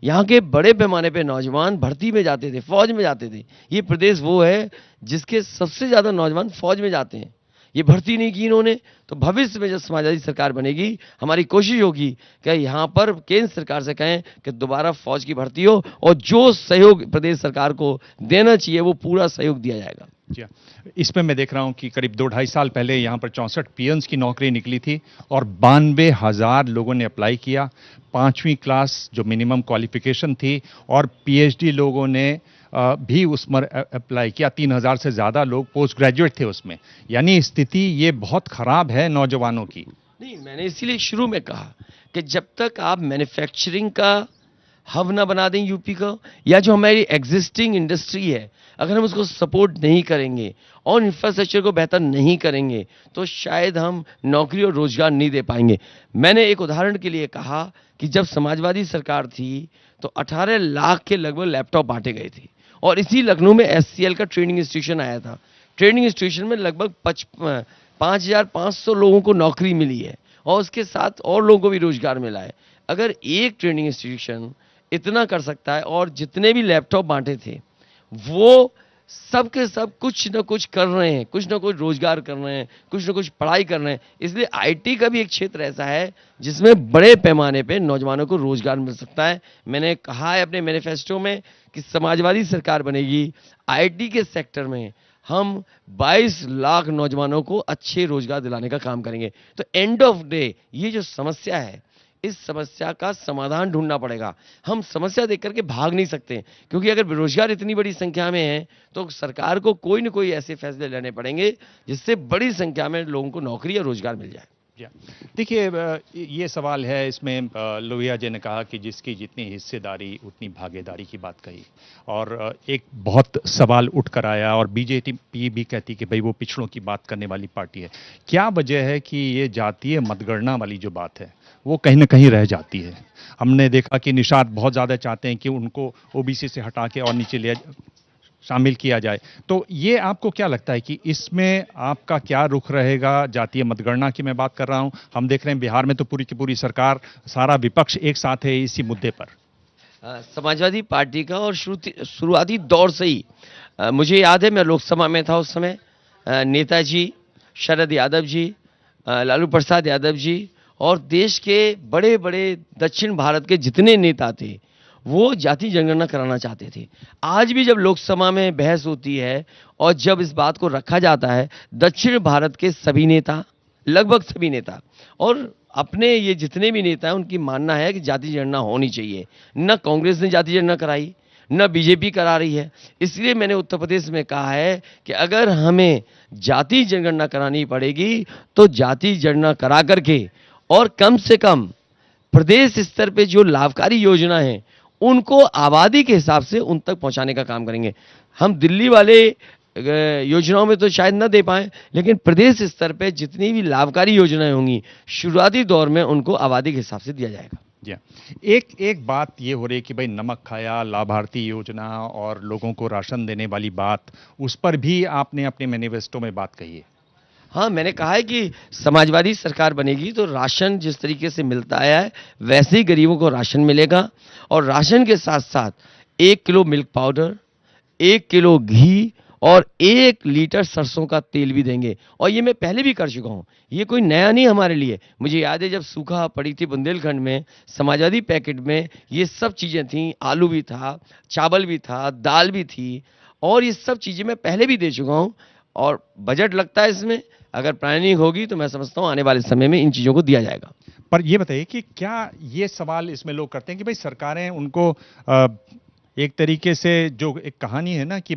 यहाँ के बड़े पैमाने पे नौजवान भर्ती में जाते थे, फौज में जाते थे। ये प्रदेश वो है जिसके सबसे ज़्यादा नौजवान फौज में जाते हैं। ये भर्ती नहीं की इन्होंने। तो भविष्य में जब समाजवादी सरकार बनेगी हमारी कोशिश होगी कि यहाँ पर केंद्र सरकार से कहें कि दोबारा फौज की भर्ती हो, और जो सहयोग प्रदेश सरकार को देना चाहिए वो पूरा सहयोग दिया जाएगा। जी, इसमें मैं देख रहा हूं कि करीब 2-2.5 साल पहले यहां पर 64 पीएन्स की नौकरी निकली थी और 92,000 लोगों ने अप्लाई किया। 5वीं क्लास जो मिनिमम क्वालिफिकेशन थी, और पीएचडी लोगों ने भी उसमें अप्लाई किया। 3,000 से ज़्यादा लोग पोस्ट ग्रेजुएट थे उसमें। यानी स्थिति ये बहुत ख़राब है नौजवानों की। नहीं, मैंने इसीलिए शुरू में कहा कि जब तक आप मैन्युफैक्चरिंग का हब ना बना दें यूपी का, या जो हमारी एग्जिस्टिंग इंडस्ट्री है अगर हम उसको सपोर्ट नहीं करेंगे और इंफ्रास्ट्रक्चर को बेहतर नहीं करेंगे तो शायद हम नौकरी और रोजगार नहीं दे पाएंगे। मैंने एक उदाहरण के लिए कहा कि जब समाजवादी सरकार थी तो 18 लाख के लगभग लैपटॉप बांटे गए थे, और इसी लखनऊ में एससीएल का ट्रेनिंग इंस्टीट्यूशन आया था। ट्रेनिंग इंस्टीट्यूशन में लगभग 5,500 लोगों को नौकरी मिली है, और उसके साथ और लोगों को भी रोजगार मिला है। अगर एक ट्रेनिंग इंस्टीट्यूशन इतना कर सकता है, और जितने भी लैपटॉप बांटे थे वो सब के सब कुछ ना कुछ कर रहे हैं, कुछ ना कुछ रोजगार कर रहे हैं, कुछ ना कुछ पढ़ाई कर रहे हैं। इसलिए आईटी का भी एक क्षेत्र ऐसा है जिसमें बड़े पैमाने पे नौजवानों को रोजगार मिल सकता है। मैंने कहा है अपने मैनिफेस्टो में कि समाजवादी सरकार बनेगी, आईटी के सेक्टर में हम 22 लाख नौजवानों को अच्छे रोजगार दिलाने का काम करेंगे। तो एंड ऑफ डे ये जो समस्या है, इस समस्या का समाधान ढूंढना पड़ेगा। हम समस्या देख करके भाग नहीं सकते, क्योंकि अगर बेरोजगार इतनी बड़ी संख्या में है तो सरकार को कोई न कोई ऐसे फैसले लेने पड़ेंगे जिससे बड़ी संख्या में लोगों को नौकरी या रोजगार मिल जाए। देखिए, ये सवाल है इसमें, लोहिया जी ने कहा कि जिसकी जितनी हिस्सेदारी उतनी भागीदारी की बात कही, और एक बहुत सवाल उठ कर आया, और बीजेपी भी कहती कि भाई वो पिछड़ों की बात करने वाली पार्टी है। क्या वजह है कि ये जातीय मतगणना वाली जो बात है वो कहीं ना कहीं रह जाती है? हमने देखा कि निषाद बहुत ज़्यादा चाहते हैं कि उनको ओबीसी से हटा के और नीचे ले शामिल किया जाए। तो ये आपको क्या लगता है कि इसमें आपका क्या रुख रहेगा? जातीय मतगणना की मैं बात कर रहा हूं। हम देख रहे हैं बिहार में तो पूरी की पूरी सरकार, सारा विपक्ष एक साथ है इसी मुद्दे पर। समाजवादी पार्टी का और शुरुआती दौर से ही मुझे याद है, मैं लोकसभा में था उस समय, नेताजी शरद यादव जी, लालू प्रसाद यादव जी और देश के बड़े बड़े दक्षिण भारत के जितने नेता थे वो जाति जनगणना कराना चाहते थे। आज भी जब लोकसभा में बहस होती है और जब इस बात को रखा जाता है, दक्षिण भारत के सभी नेता, लगभग सभी नेता और अपने ये जितने भी नेता हैं, उनकी मानना है कि जाति जनगणना होनी चाहिए। न कांग्रेस ने जाति जनगणना कराई, न बीजेपी करा रही है। इसलिए मैंने उत्तर प्रदेश में कहा है कि अगर हमें जाति जनगणना करानी पड़ेगी तो जाति जनगणना करा करके और कम से कम प्रदेश स्तर पे जो लाभकारी योजना है उनको आबादी के हिसाब से उन तक पहुंचाने का काम करेंगे। हम दिल्ली वाले योजनाओं में तो शायद न दे पाएं, लेकिन प्रदेश स्तर पे जितनी भी लाभकारी योजनाएं होंगी शुरुआती दौर में उनको आबादी के हिसाब से दिया जाएगा। जी हाँ। एक बात ये हो रही है कि भाई नमक खाया, लाभार्थी योजना और लोगों को राशन देने वाली बात, उस पर भी आपने अपने मैनिफेस्टो में बात कही है। हाँ, मैंने कहा है कि समाजवादी सरकार बनेगी तो राशन जिस तरीके से मिलता आया है वैसे ही गरीबों को राशन मिलेगा, और राशन के साथ साथ 1 किलो मिल्क पाउडर, 1 किलो घी और 1 लीटर सरसों का तेल भी देंगे। और ये मैं पहले भी कर चुका हूँ, ये कोई नया नहीं हमारे लिए। मुझे याद है जब सूखा पड़ी थी बुंदेलखंड में, समाजवादी पैकेट में ये सब चीज़ें थीं, आलू भी था, चावल भी था, दाल भी थी, और ये सब चीज़ें मैं पहले भी दे चुका हूँ। और बजट लगता है इसमें, अगर प्लानिंग होगी तो मैं समझता हूँ आने वाले समय में इन चीज़ों को दिया जाएगा। पर ये बताइए कि क्या ये सवाल इसमें लोग करते हैं कि भाई सरकारें उनको अ, एक तरीके से जो एक कहानी है ना कि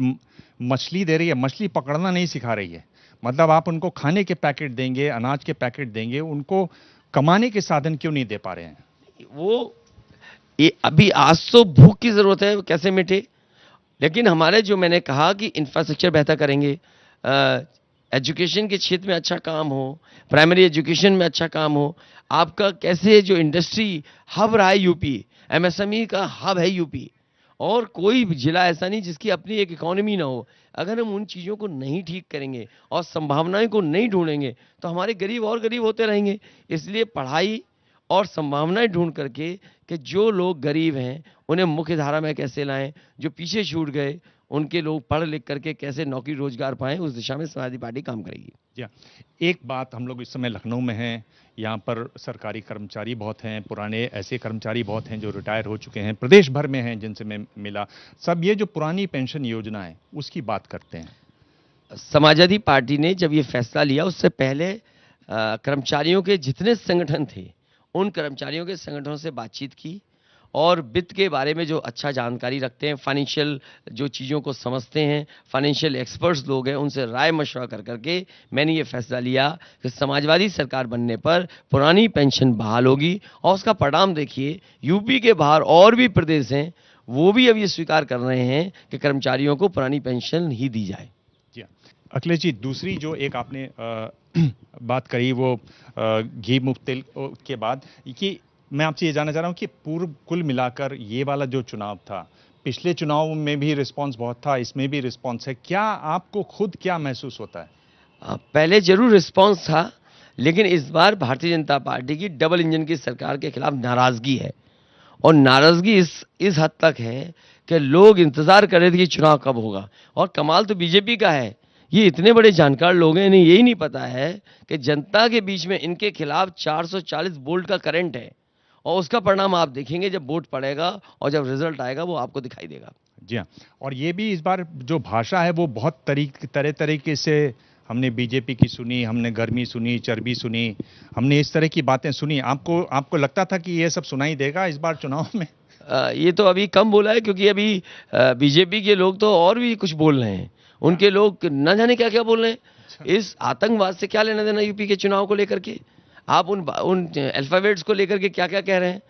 मछली दे रही है, मछली पकड़ना नहीं सिखा रही है। मतलब आप उनको खाने के पैकेट देंगे, अनाज के पैकेट देंगे, उनको कमाने के साधन क्यों नहीं दे पा रहे हैं? वो ये अभी आज तो भूख की ज़रूरत है, वो कैसे मिटे? लेकिन हमारे जो मैंने कहा कि इंफ्रास्ट्रक्चर बेहतर करेंगे, एजुकेशन के क्षेत्र में अच्छा काम हो, प्राइमरी एजुकेशन में अच्छा काम हो, आपका कैसे जो इंडस्ट्री हब रहा है यूपी, एमएसएमई का हब है यूपी, और कोई भी जिला ऐसा नहीं जिसकी अपनी एक इकोनॉमी ना हो। अगर हम उन चीज़ों को नहीं ठीक करेंगे और संभावनाएं को नहीं ढूंढेंगे तो हमारे गरीब और गरीब होते रहेंगे। इसलिए पढ़ाई और संभावनाएं ढूंढ करके कि जो लोग गरीब हैं उन्हें मुख्य धारा में कैसे लाएं, जो पीछे छूट गए उनके लोग पढ़ लिख करके कैसे नौकरी रोजगार पाएं, उस दिशा में समाजवादी पार्टी काम करेगी। जी हाँ। एक बात, हम लोग इस समय लखनऊ में हैं, यहाँ पर सरकारी कर्मचारी बहुत हैं, पुराने ऐसे कर्मचारी बहुत हैं जो रिटायर हो चुके हैं, प्रदेश भर में हैं जिनसे मैं मिला। सब ये जो पुरानी पेंशन योजना है उसकी बात करते हैं। समाजवादी पार्टी ने जब ये फैसला लिया उससे पहले कर्मचारियों के जितने संगठन थे उन कर्मचारियों के संगठनों से बातचीत की, और वित्त के बारे में जो अच्छा जानकारी रखते हैं, फाइनेंशियल जो चीज़ों को समझते हैं, फाइनेंशियल एक्सपर्ट्स लोग हैं, उनसे राय मशवरा कर करके मैंने ये फैसला लिया कि समाजवादी सरकार बनने पर पुरानी पेंशन बहाल होगी। और उसका परिणाम देखिए, यूपी के बाहर और भी प्रदेश हैं वो भी अब ये स्वीकार कर रहे हैं कि कर्मचारियों को पुरानी पेंशन ही दी जाए। जी हाँ। अखिलेश जी, दूसरी जो एक आपने बात करी वो घी मुक्त तेल के बाद, कि मैं आपसे ये जानना चाह रहा हूँ कि पूर्व कुल मिलाकर ये वाला जो चुनाव था, पिछले चुनाव में भी रिस्पांस बहुत था, इसमें भी रिस्पांस है, क्या आपको खुद क्या महसूस होता है? पहले जरूर रिस्पांस था, लेकिन इस बार भारतीय जनता पार्टी की डबल इंजन की सरकार के खिलाफ नाराजगी है, और नाराजगी इस हद तक है कि लोग इंतजार कर रहे थे कि चुनाव कब होगा। और कमाल तो बीजेपी का है, ये इतने बड़े जानकार लोग हैं, इन्हें यही नहीं पता है कि जनता के बीच में इनके खिलाफ 440 वोल्ट का करंट है, और उसका परिणाम आप देखेंगे जब वोट पड़ेगा और जब रिजल्ट आएगा वो आपको दिखाई देगा। जी हाँ। और ये भी इस बार जो भाषा है वो बहुत तरह तरीके से हमने बीजेपी की सुनी, हमने गर्मी सुनी, चर्बी सुनी, हमने इस तरह की बातें सुनी। आपको लगता था कि ये सब सुनाई देगा इस बार चुनाव में? ये तो अभी कम बोला है, क्योंकि अभी बीजेपी के लोग तो और भी कुछ बोल रहे हैं, उनके लोग न जाने क्या क्या बोल रहे हैं। इस आतंकवाद से क्या लेना देना यूपी के चुनाव को लेकर के? आप उन अल्फाबेट्स को लेकर के क्या क्या कह रहे हैं?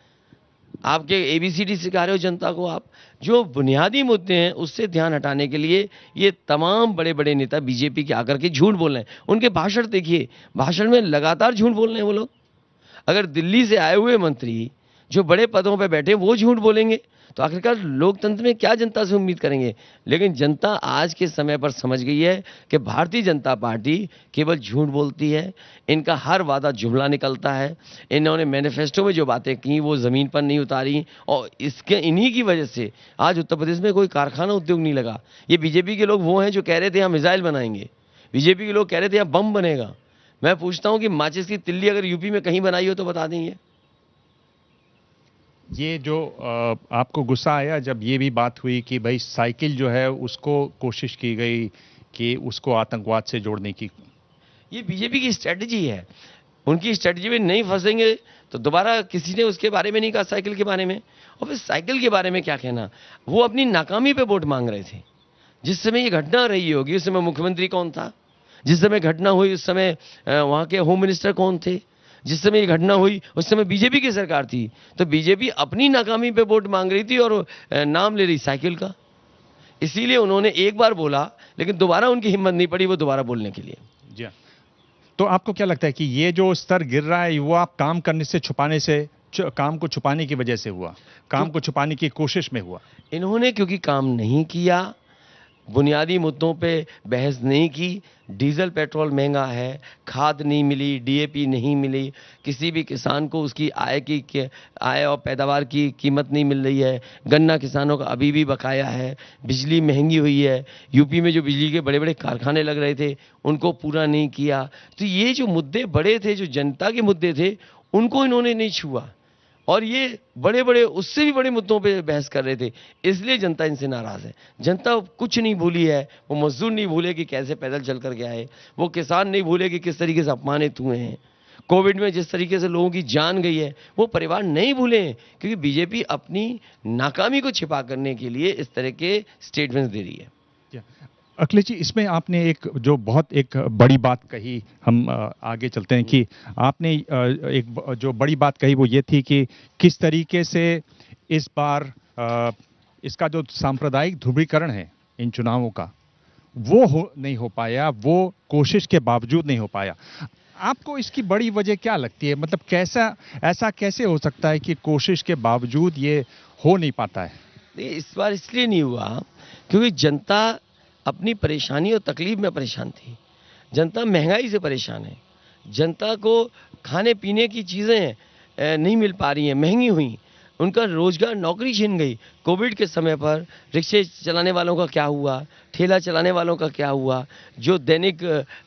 आपके एबीसीडी सिखा रहे हो जनता को आप। जो बुनियादी मुद्दे हैं उससे ध्यान हटाने के लिए ये तमाम बड़े बड़े नेता बीजेपी के आकर के झूठ बोल रहे हैं। उनके भाषण देखिए, भाषण में लगातार झूठ बोल रहे हैं वो लोग। अगर दिल्ली से आए हुए मंत्री जो बड़े पदों पर बैठे वो झूठ बोलेंगे तो आखिरकार लोकतंत्र में क्या जनता से उम्मीद करेंगे? लेकिन जनता आज के समय पर समझ गई है कि भारतीय जनता पार्टी केवल झूठ बोलती है, इनका हर वादा जुमला निकलता है। इन्होंने मैनिफेस्टो में जो बातें की वो ज़मीन पर नहीं उतारी, और इन्हीं की वजह से आज उत्तर प्रदेश में कोई कारखाना उद्योग नहीं लगा। ये बीजेपी के लोग वो हैं जो कह रहे थे हम मिसाइल बनाएंगे, बीजेपी के लोग कह रहे थे यहाँ बम बनेगा। मैं पूछता हूँ कि माचिस की तिल्ली अगर यूपी में कहीं बनाई हो तो बता देंगे। ये जो आपको गुस्सा आया जब ये भी बात हुई कि भाई साइकिल जो है उसको कोशिश की गई कि उसको आतंकवाद से जोड़ने की? ये बीजेपी की स्ट्रेटजी है, उनकी स्ट्रेटजी में नहीं फंसेंगे तो दोबारा किसी ने उसके बारे में नहीं कहा, साइकिल के बारे में। और फिर साइकिल के बारे में क्या कहना, वो अपनी नाकामी पे वोट मांग रहे थे। जिस समय ये घटना रही होगी उस समय मुख्यमंत्री कौन था? जिस समय घटना हुई उस समय वहाँ के होम मिनिस्टर कौन थे? जिस समय ये घटना हुई उस समय बीजेपी की सरकार थी। तो बीजेपी अपनी नाकामी पे वोट मांग रही थी और नाम ले रही साइकिल का। इसीलिए उन्होंने एक बार बोला, लेकिन दोबारा उनकी हिम्मत नहीं पड़ी वो दोबारा बोलने के लिए। जी। तो आपको क्या लगता है कि ये जो स्तर गिर रहा है वो आप काम करने से, छुपाने से काम को छुपाने की वजह से हुआ, काम को छुपाने की कोशिश में हुआ? इन्होंने क्योंकि काम नहीं किया, बुनियादी मुद्दों पे बहस नहीं की, डीजल पेट्रोल महंगा है, खाद नहीं मिली, डीएपी नहीं मिली, किसी भी किसान को उसकी आय और पैदावार की कीमत नहीं मिल रही है, गन्ना किसानों का अभी भी बकाया है, बिजली महंगी हुई है, यूपी में जो बिजली के बड़े बड़े कारखाने लग रहे थे उनको पूरा नहीं किया। तो ये जो मुद्दे बड़े थे, जो जनता के मुद्दे थे, उनको इन्होंने नहीं छुआ और ये बड़े बड़े उससे भी बड़े मुद्दों पे बहस कर रहे थे, इसलिए जनता इनसे नाराज है। जनता कुछ नहीं भूली है, वो मजदूर नहीं भूले कि कैसे पैदल चल कर के आए, वो किसान नहीं भूले कि किस तरीके से अपमानित हुए हैं, कोविड में जिस तरीके से लोगों की जान गई है वो परिवार नहीं भूले हैं, क्योंकि बीजेपी अपनी नाकामी को छिपा करने के लिए इस तरह के स्टेटमेंट्स दे रही है। अखिलेश जी, इसमें आपने एक जो बहुत एक बड़ी बात कही, हम आगे चलते हैं कि आपने एक जो बड़ी बात कही वो ये थी कि किस तरीके से इस बार इसका जो सांप्रदायिक ध्रुवीकरण है इन चुनावों का वो नहीं हो पाया, वो कोशिश के बावजूद नहीं हो पाया। आपको इसकी बड़ी वजह क्या लगती है? मतलब ऐसा कैसे हो सकता है कि कोशिश के बावजूद ये हो नहीं पाता है? इस बार इसलिए नहीं हुआ क्योंकि जनता अपनी परेशानी और तकलीफ में परेशान थी। जनता महंगाई से परेशान है, जनता को खाने पीने की चीज़ें नहीं मिल पा रही हैं, महंगी हुई, उनका रोजगार, नौकरी छिन गई। कोविड के समय पर रिक्शे चलाने वालों का क्या हुआ, ठेला चलाने वालों का क्या हुआ, जो दैनिक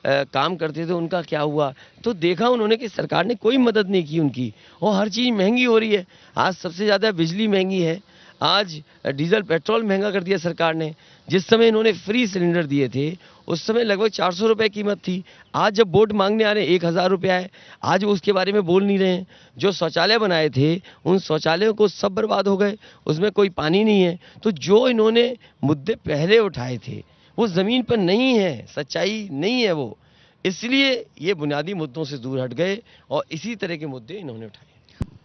काम करते थे उनका क्या हुआ। तो देखा उन्होंने कि सरकार ने कोई मदद नहीं की उनकी, और हर चीज़ महंगी हो रही है। आज सबसे ज़्यादा बिजली महंगी है, आज डीजल पेट्रोल महंगा कर दिया सरकार ने। जिस समय इन्होंने फ्री सिलेंडर दिए थे उस समय लगभग 400 रुपये कीमत थी, आज जब वोट मांगने आ रहे हैं 1000 रुपया है, आज वो उसके बारे में बोल नहीं रहे हैं। जो शौचालय बनाए थे उन शौचालयों को सब बर्बाद हो गए, उसमें कोई पानी नहीं है। तो जो इन्होंने मुद्दे पहले उठाए थे वो ज़मीन पर नहीं है, सच्चाई नहीं है वो, इसलिए ये बुनियादी मुद्दों से दूर हट गए और इसी तरह के मुद्दे इन्होंने उठाए।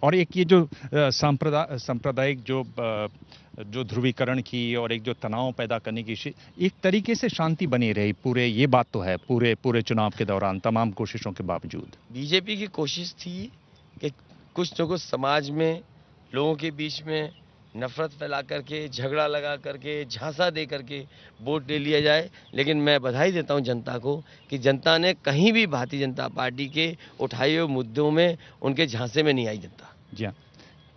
और एक ये जो सांप्रदायिक जो ध्रुवीकरण की और एक जो तनाव पैदा करने की एक तरीके से शांति बनी रही पूरे, ये बात तो है पूरे चुनाव के दौरान तमाम कोशिशों के बावजूद। बीजेपी की कोशिश थी कि कुछ न कुछ समाज में लोगों के बीच में नफरत फैला करके, झगड़ा लगा करके, झांसा दे करके वोट ले लिया जाए। लेकिन मैं बधाई देता हूं जनता को कि जनता ने कहीं भी भारतीय जनता पार्टी के उठाए हुए मुद्दों में उनके झांसे में नहीं आई जनता। जी हाँ,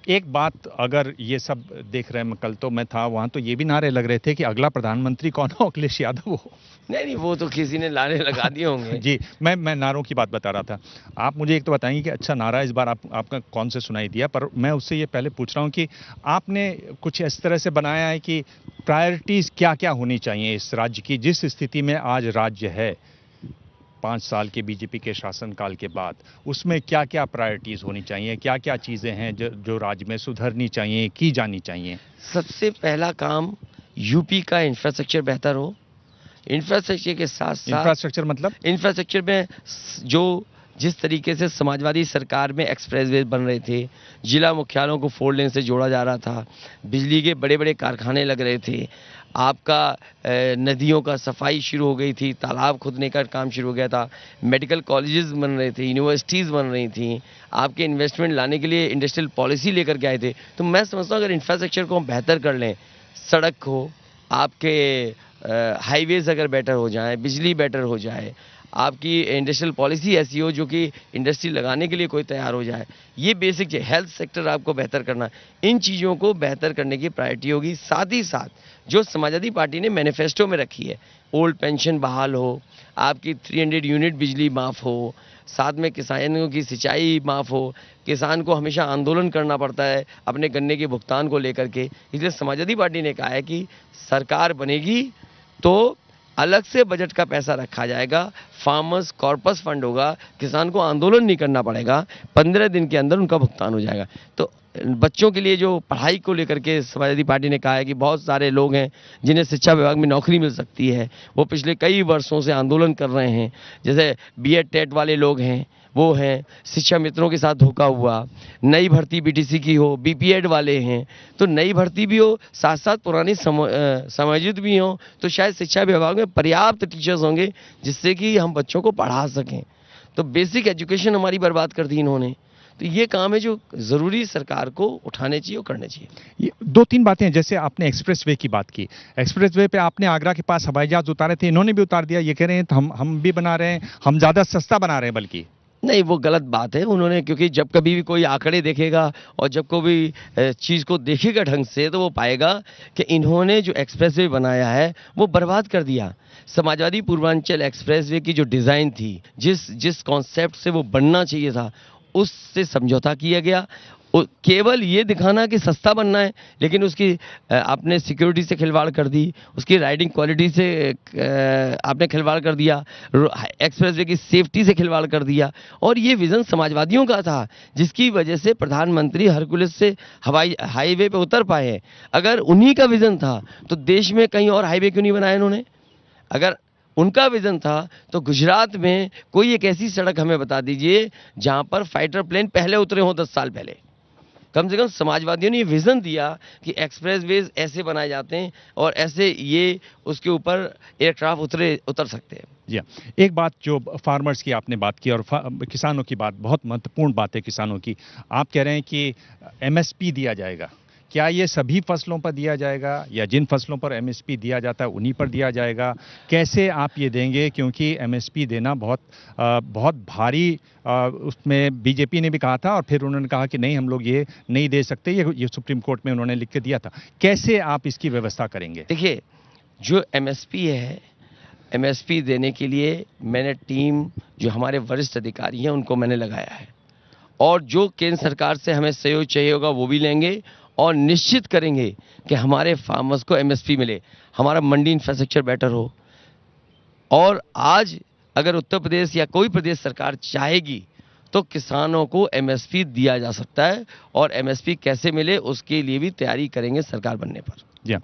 एक बात, अगर ये सब देख रहे हैं, कल तो मैं था वहाँ, तो ये भी नारे लग रहे थे कि अगला प्रधानमंत्री कौन हो, अखिलेश यादव हो। नहीं, वो तो किसी ने नारे लगा दिए होंगे। जी, मैं नारों की बात बता रहा था। आप मुझे एक तो बताएंगे कि अच्छा नारा इस बार आपका कौन से सुनाई दिया, पर मैं उससे ये पहले पूछ रहा हूँ कि आपने कुछ इस तरह से बनाया है कि प्रायोरिटीज़ क्या क्या होनी चाहिए इस राज्य की, जिस स्थिति में आज राज्य है 5 साल के बीजेपी के शासनकाल के बाद, उसमें क्या क्या प्रायोरिटीज़ होनी चाहिए, क्या क्या चीज़ें हैं जो राज्य में सुधरनी चाहिए, की जानी चाहिए? सबसे पहला काम यूपी का इंफ्रास्ट्रक्चर बेहतर हो। इंफ्रास्ट्रक्चर के साथ साथ, इंफ्रास्ट्रक्चर मतलब इंफ्रास्ट्रक्चर में जो जिस तरीके से समाजवादी सरकार में एक्सप्रेसवे बन रहे थे, जिला मुख्यालयों को 4 लेन से जोड़ा जा रहा था, बिजली के बड़े बड़े कारखाने लग रहे थे, आपका नदियों का सफाई शुरू हो गई थी, तालाब खोदने का काम शुरू हो गया था, मेडिकल कॉलेजेस बन रहे थे, यूनिवर्सिटीज़ बन रही थी, आपके इन्वेस्टमेंट लाने के लिए इंडस्ट्रियल पॉलिसी लेकर के आए थे। तो मैं समझता हूँ अगर इंफ्रास्ट्रक्चर को हम बेहतर कर लें, सड़क हो, आपके हाईवेज अगर बेटर हो जाए, बिजली बेटर हो जाए, आपकी इंडस्ट्रियल पॉलिसी ऐसी हो जो कि इंडस्ट्री लगाने के लिए कोई तैयार हो जाए, ये बेसिक है। हेल्थ सेक्टर आपको बेहतर करना, इन चीज़ों को बेहतर करने की प्रायोरिटी होगी। साथ ही साथ जो समाजवादी पार्टी ने मैनिफेस्टो में रखी है, ओल्ड पेंशन बहाल हो, आपकी 300 यूनिट बिजली माफ़ हो, साथ में किसानों की सिंचाई माफ़ हो। किसान को हमेशा आंदोलन करना पड़ता है अपने गन्ने के भुगतान को लेकर के, इसलिए समाजवादी पार्टी ने कहा है कि सरकार बनेगी तो अलग से बजट का पैसा रखा जाएगा, फार्मर्स कॉर्पस फंड होगा, किसान को आंदोलन नहीं करना पड़ेगा, 15 दिन के अंदर उनका भुगतान हो जाएगा। तो बच्चों के लिए जो पढ़ाई को लेकर के समाजवादी पार्टी ने कहा है कि बहुत सारे लोग हैं जिन्हें शिक्षा विभाग में नौकरी मिल सकती है, वो पिछले कई वर्षों से आंदोलन कर रहे हैं। जैसे बीएड टेट वाले लोग हैं, वो हैं, शिक्षा मित्रों के साथ धोखा हुआ, नई भर्ती बीटीसी की हो, बीपीएड वाले हैं, तो नई भर्ती भी हो, साथ साथ पुरानी समायोजित भी हो, तो शायद शिक्षा विभाग में पर्याप्त टीचर्स होंगे जिससे कि हम बच्चों को पढ़ा सकें। तो बेसिक एजुकेशन हमारी बर्बाद कर दी इन्होंने। तो ये काम है जो ज़रूरी सरकार को उठाने चाहिए और करने चाहिए। ये दो तीन बातें हैं, जैसे आपने एक्सप्रेसवे की बात की, एक्सप्रेसवे पे आपने आगरा के पास हवाई जहाज उतारे थे, इन्होंने भी उतार दिया, ये कह रहे हैं तो हम भी बना रहे हैं, हम ज़्यादा सस्ता बना रहे हैं बल्कि। नहीं, वो गलत बात है। उन्होंने, क्योंकि जब कभी भी कोई आंकड़े देखेगा और जब कोई चीज़ को देखेगा ढंग से, तो वो पाएगा कि इन्होंने जो एक्सप्रेसवे बनाया है वो बर्बाद कर दिया। समाजवादी पूर्वांचल एक्सप्रेसवे की जो डिज़ाइन थी, जिस कॉन्सेप्ट से वो बनना चाहिए था, उससे समझौता किया गया। केवल ये दिखाना कि सस्ता बनना है, लेकिन उसकी आपने सिक्योरिटी से खिलवाड़ कर दी, उसकी राइडिंग क्वालिटी से आपने खिलवाड़ कर दिया, एक्सप्रेसवे की सेफ्टी से खिलवाड़ कर दिया। और ये विज़न समाजवादियों का था, जिसकी वजह से प्रधानमंत्री हरकुलिस से हाईवे पे उतर पाए हैं। अगर उन्हीं का विज़न था तो देश में कहीं और हाईवे क्यों नहीं बनाया इन्होंने? अगर उनका विज़न था तो गुजरात में कोई एक ऐसी सड़क हमें बता दीजिए जहां पर फाइटर प्लेन पहले उतरे हों 10 साल पहले। कम से कम समाजवादियों ने ये विज़न दिया कि एक्सप्रेसवेज ऐसे बनाए जाते हैं और ऐसे ये उसके ऊपर एयरक्राफ्ट उतर सकते हैं। जी हाँ। एक बात जो फार्मर्स की आपने बात की और किसानों की बात, बहुत महत्वपूर्ण बात है किसानों की। आप कह रहे हैं कि एमएसपी दिया जाएगा, क्या ये सभी फसलों पर दिया जाएगा या जिन फसलों पर एमएसपी दिया जाता है उन्हीं पर दिया जाएगा? कैसे आप ये देंगे? क्योंकि एमएसपी देना बहुत भारी, उसमें बीजेपी ने भी कहा था और फिर उन्होंने कहा कि नहीं, हम लोग ये नहीं दे सकते, ये सुप्रीम कोर्ट में उन्होंने लिख के दिया था। कैसे आप इसकी व्यवस्था करेंगे? देखिए, जो एमएसपी है, एमएसपी देने के लिए मैंने टीम, जो हमारे वरिष्ठ अधिकारी हैं, उनको मैंने लगाया है और जो केंद्र सरकार से हमें सहयोग चाहिए होगा वो भी लेंगे और निश्चित करेंगे कि हमारे फार्मर्स को एमएसपी मिले, हमारा मंडी इंफ्रास्ट्रक्चर बेटर हो। और आज अगर उत्तर प्रदेश या कोई प्रदेश सरकार चाहेगी तो किसानों को एमएसपी दिया जा सकता है और एमएसपी कैसे मिले उसके लिए भी तैयारी करेंगे सरकार बनने पर। जी हाँ।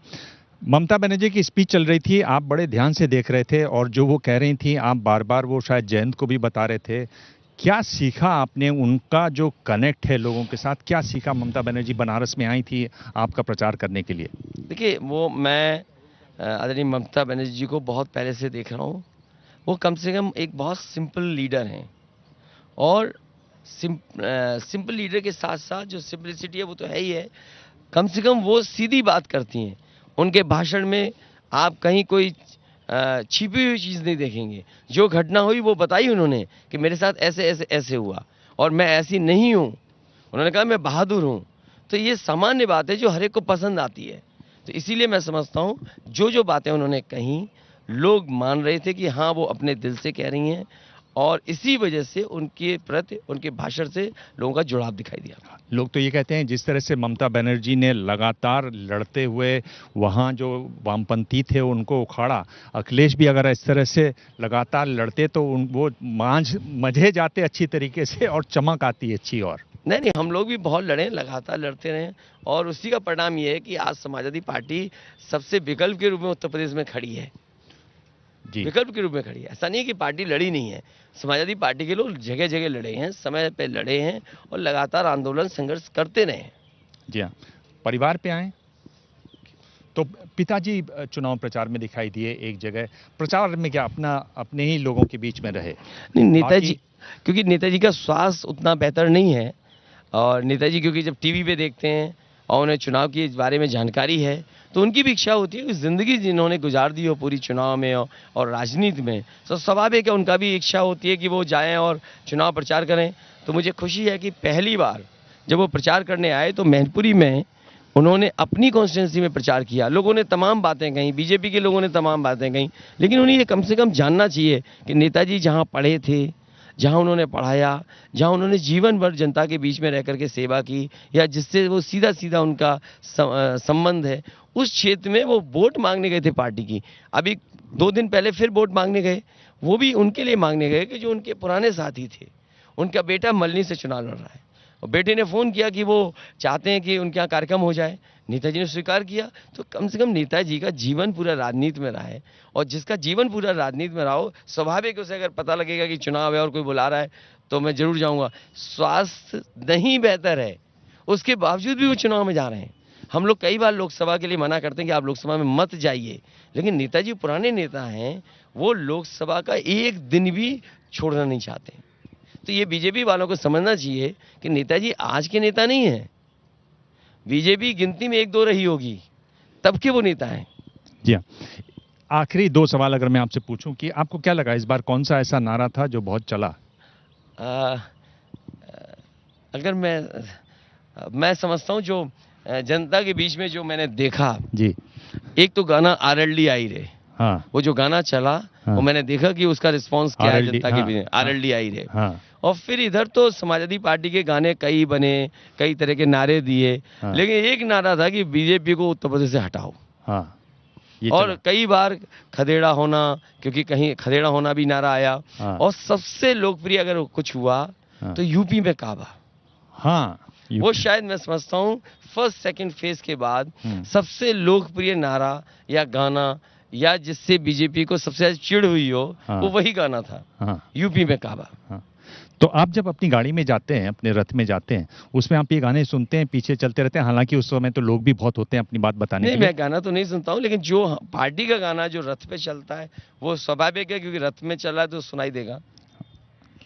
ममता बनर्जी की स्पीच चल रही थी, आप बड़े ध्यान से देख रहे थे और जो वो कह रही थी, आप बार बार वो शायद जयंत को भी बता रहे थे। क्या सीखा आपने उनका जो कनेक्ट है लोगों के साथ? क्या सीखा? ममता बनर्जी बनारस में आई थी आपका प्रचार करने के लिए। देखिए, वो मैं आदरणीय ममता बनर्जी जी को बहुत पहले से देख रहा हूँ। वो कम से कम एक बहुत सिंपल लीडर हैं और सिंपल लीडर के साथ साथ जो सिंपलिसिटी है वो तो है ही है। कम से कम वो सीधी बात करती हैं। उनके भाषण में आप कहीं कोई छिपी हुई चीज़ नहीं देखेंगे। जो घटना हुई वो बताई उन्होंने कि मेरे साथ ऐसे ऐसे ऐसे हुआ और मैं ऐसी नहीं हूँ। उन्होंने कहा मैं बहादुर हूँ। तो ये सामान्य बात है जो हर एक को पसंद आती है। तो इसीलिए मैं समझता हूँ जो बातें उन्होंने कहीं लोग मान रहे थे कि हाँ वो अपने दिल से कह रही हैं और इसी वजह से उनके प्रति, उनके भाषण से लोगों का जुड़ाव दिखाई दिया। लोग तो ये कहते हैं जिस तरह से ममता बनर्जी ने लगातार लड़ते हुए वहाँ जो वामपंथी थे उनको उखाड़ा, अखिलेश भी अगर इस तरह से लगातार लड़ते तो वो मजे जाते अच्छी तरीके से और चमक आती अच्छी। और नहीं, हम लोग भी बहुत लड़े, लगातार लड़ते रहे और उसी का परिणाम ये है कि आज समाजवादी पार्टी सबसे विकल्प के रूप में उत्तर प्रदेश में खड़ी है। विकल्प के रूप में खड़ी है। ऐसा नहीं है कि पार्टी लड़ी नहीं है। समाजवादी पार्टी के लोग जगह जगह लड़े हैं, समय पे लड़े हैं और लगातार आंदोलन संघर्ष करते रहे हैं। जी हाँ। परिवार पे आए तो पिताजी चुनाव प्रचार में दिखाई दिए, एक जगह प्रचार में क्या अपने ही लोगों के बीच में रहे? नहीं, नेताजी, क्योंकि नेताजी का स्वास्थ्य उतना बेहतर नहीं है और नेताजी क्योंकि जब टीवी पे देखते हैं और उन्हें चुनाव के बारे में जानकारी है तो उनकी भी इच्छा होती है कि ज़िंदगी जिन्होंने गुजार दी हो पूरी चुनाव में और राजनीति में, तो स्वाभाविक है उनका भी इच्छा होती है कि वो जाएं और चुनाव प्रचार करें। तो मुझे खुशी है कि पहली बार जब वो प्रचार करने आए तो मैनपुरी में उन्होंने अपनी कॉन्स्टिट्यूंसी में प्रचार किया। लोगों ने तमाम बातें कहीं, बीजेपी के लोगों ने तमाम बातें कहीं, लेकिन उन्हें ये कम से कम जानना चाहिए कि नेताजी जहाँ पढ़े थे, जहाँ उन्होंने पढ़ाया, जहाँ उन्होंने जीवन भर जनता के बीच में रह करके सेवा की या जिससे वो सीधा सीधा उनका संबंध है, उस क्षेत्र में वो वोट मांगने गए थे पार्टी की। अभी 2 दिन पहले फिर वोट मांगने गए, वो भी उनके लिए मांगने गए कि जो उनके पुराने साथी थे। उनका बेटा मल्हनी से चुनाव लड़ रहा है और बेटे ने फ़ोन किया कि वो चाहते हैं कि उनके यहाँ कार्यक्रम हो जाए। नेताजी ने स्वीकार किया। तो कम से कम नेताजी का जीवन पूरा राजनीति में रहा है और जिसका जीवन पूरा राजनीति में रहा हो, स्वाभाविक उसे अगर पता लगेगा कि चुनाव है और कोई बुला रहा है तो मैं जरूर जाऊंगा। स्वास्थ्य नहीं बेहतर है, उसके बावजूद भी वो चुनाव में जा रहे हैं। हम लोग कई बार लोकसभा के लिए मना करते हैं कि आप लोकसभा में मत जाइए, लेकिन नेताजी पुराने नेता हैं, वो लोकसभा का एक दिन भी छोड़ना नहीं चाहते। तो ये बीजेपी वालों को समझना चाहिए कि नेताजी आज के नेता नहीं है। बीजेपी गिनती में 1-2 रही होगी, तब के वो नेता हैं। जी हाँ, आखिरी 2 सवाल अगर मैं आपसे पूछूं कि आपको क्या लगा इस बार कौन सा ऐसा नारा था जो बहुत चला? अगर मैं समझता हूँ जो जनता के बीच में जो मैंने देखा जी, एक तो गाना आरएलडी आई रे, हाँ, वो जो गाना चला हाँ, वो मैंने देखा कि उसका रिस्पांस क्या है RLD, जनता के हाँ, बीच में, आरएलडी आई रे। हाँ, और फिर इधर तो समाजवादी पार्टी के गाने कई बने, कई तरह के नारे दिए, हाँ, लेकिन एक नारा था कि बीजेपी को उत्तर प्रदेश से हटाओ। हाँ, ये और चला। कई बार खदेड़ा होना, क्योंकि कहीं खदेड़ा होना भी नारा आया। हाँ, और सबसे लोकप्रिय अगर कुछ हुआ हाँ, तो यूपी में काबा, हाँ, वो शायद मैं समझता हूँ फर्स्ट सेकंड फेज के बाद हम्म, सबसे लोकप्रिय नारा या गाना या जिससे बीजेपी को सबसे ज्यादा चिढ़ हुई हो, हाँ, वो वही गाना था, हाँ, यूपी में काबा। हाँ। तो आप जब अपनी गाड़ी में जाते हैं, अपने रथ में जाते हैं, उसमें आप ये गाने सुनते हैं, पीछे चलते रहते हैं? हालांकि उस समय तो लोग भी बहुत होते हैं अपनी बात बताने नहीं, के लिए। मैं गाना तो नहीं सुनता हूँ, लेकिन जो पार्टी का गाना जो रथ पे चलता है वो स्वाभाविक है, क्योंकि रथ में चला है तो सुनाई देगा।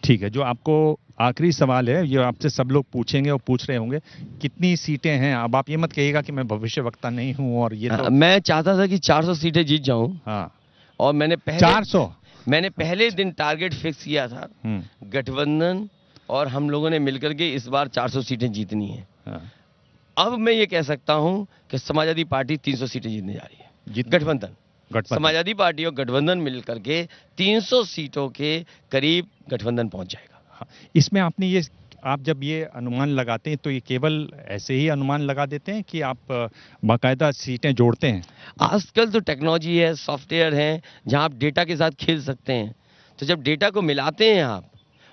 ठीक है, जो आपको आखिरी सवाल है, ये आपसे सब लोग पूछेंगे और पूछ रहे होंगे, कितनी सीटें हैं? अब आप ये मत कहिएगा कि मैं भविष्यवक्ता नहीं हूँ और ये तो। मैं चाहता था कि 400 सीटें जीत जाऊं, हाँ, और मैंने 400। पहले दिन टारगेट फिक्स किया था, गठबंधन और हम लोगों ने मिलकर के इस बार 400 सीटें जीतनी है। हाँ, अब मैं ये कह सकता हूं कि समाजवादी पार्टी 300 सीटें जीतने जा रही है। गठबंधन, समाजवादी पार्टी और गठबंधन मिलकर के 300 सीटों के करीब गठबंधन पहुंच जाएगा। हाँ, इसमें आप जब ये अनुमान लगाते हैं तो ये केवल ऐसे ही अनुमान लगा देते हैं कि आप बाकायदा सीटें जोड़ते हैं? आजकल तो टेक्नोलॉजी है, सॉफ्टवेयर है, जहां आप डेटा के साथ खेल सकते हैं। तो जब डेटा को मिलाते हैं आप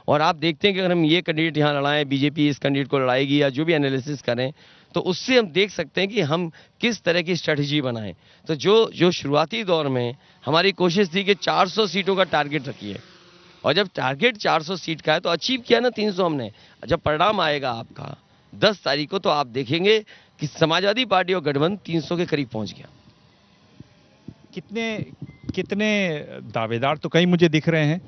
और आप देखते हैं कि अगर हम ये कैंडिडेट यहाँ लड़ाएं, बीजेपी इस कैंडिडेट को लड़ाएगी, या जो भी एनालिसिस करें, तो उससे हम देख सकते हैं कि हम किस तरह की स्ट्रेटजी बनाएं। तो जो शुरुआती दौर में हमारी कोशिश थी कि 400 सीटों का टारगेट रखिए, और जब टारगेट 400 सीट का है तो अचीव किया ना 300 हमने। जब परिणाम आएगा आपका 10 तारीख को, तो आप देखेंगे कि समाजवादी पार्टी और गठबंधन 300 के करीब पहुंच गया। कितने दावेदार तो कई मुझे दिख रहे हैं,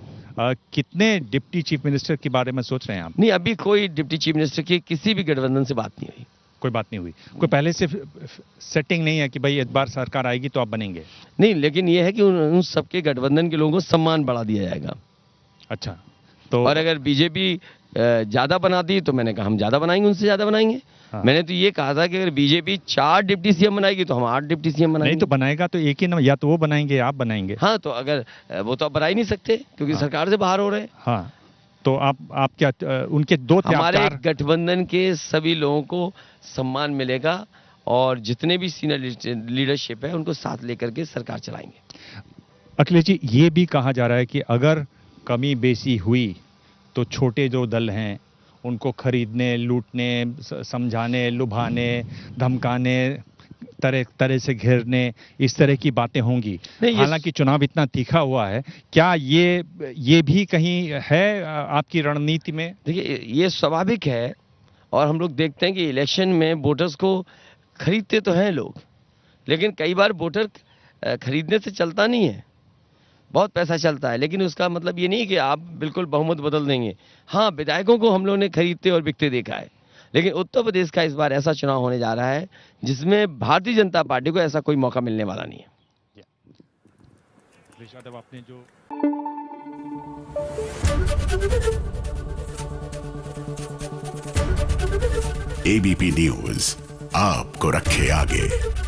कितने डिप्टी चीफ मिनिस्टर के बारे में सोच रहे हैं आप? नहीं, अभी कोई डिप्टी चीफ मिनिस्टर की किसी भी गठबंधन से बात नहीं हुई। कोई बात नहीं हुई? कोई पहले से सेटिंग नहीं है कि भाई इस बार सरकार आएगी तो आप बनेंगे? नहीं, लेकिन यह है कि उन सबके गठबंधन के लोगों को सम्मान बढ़ा दिया जाएगा। अच्छा, तो और अगर बीजेपी ज्यादा बनाती तो मैंने कहा हम ज्यादा बनाएंगे, उनसे ज्यादा बनाएंगे। हाँ। मैंने तो ये कहा था कि अगर बीजेपी 4 डिप्टी सीएम बनाएगी तो हम 8 डिप्टी सीएम बनाएंगे। नहीं तो बनाएगा तो एक ही ना, या तो वो बनाएंगे या आप बनाएंगे। हाँ, तो अगर वो तो आप बना ही नहीं सकते क्योंकि हाँ। सरकार से बाहर हो रहे हैं। हाँ, तो आप क्या उनके 2 थे, हमारे 4? गठबंधन के सभी लोगों को सम्मान मिलेगा, और जितने भी सीनियर लीडरशिप है उनको साथ लेकर के सरकार चलाएंगे। अखिलेश जी, ये भी कहा जा रहा है कि अगर कमी बेसी हुई तो छोटे जो दल हैं उनको खरीदने, लूटने, समझाने, लुभाने, धमकाने, तरह तरह से घेरने, इस तरह की बातें होंगी। हालांकि चुनाव इतना तीखा हुआ है, क्या ये भी कहीं है आपकी रणनीति में? देखिए, ये स्वाभाविक है, और हम लोग देखते हैं कि इलेक्शन में वोटर्स को खरीदते तो हैं लोग, लेकिन कई बार वोटर खरीदने से चलता नहीं है। बहुत पैसा चलता है, लेकिन उसका मतलब ये नहीं कि आप बिल्कुल बहुमत बदल देंगे। हाँ, विधायकों को हम लोगों ने खरीदते और बिकते देखा है, लेकिन उत्तर प्रदेश का इस बार ऐसा चुनाव होने जा रहा है जिसमें भारतीय जनता पार्टी को ऐसा कोई मौका मिलने वाला नहीं है। आपने जो एबीपी न्यूज आपको रखे आगे।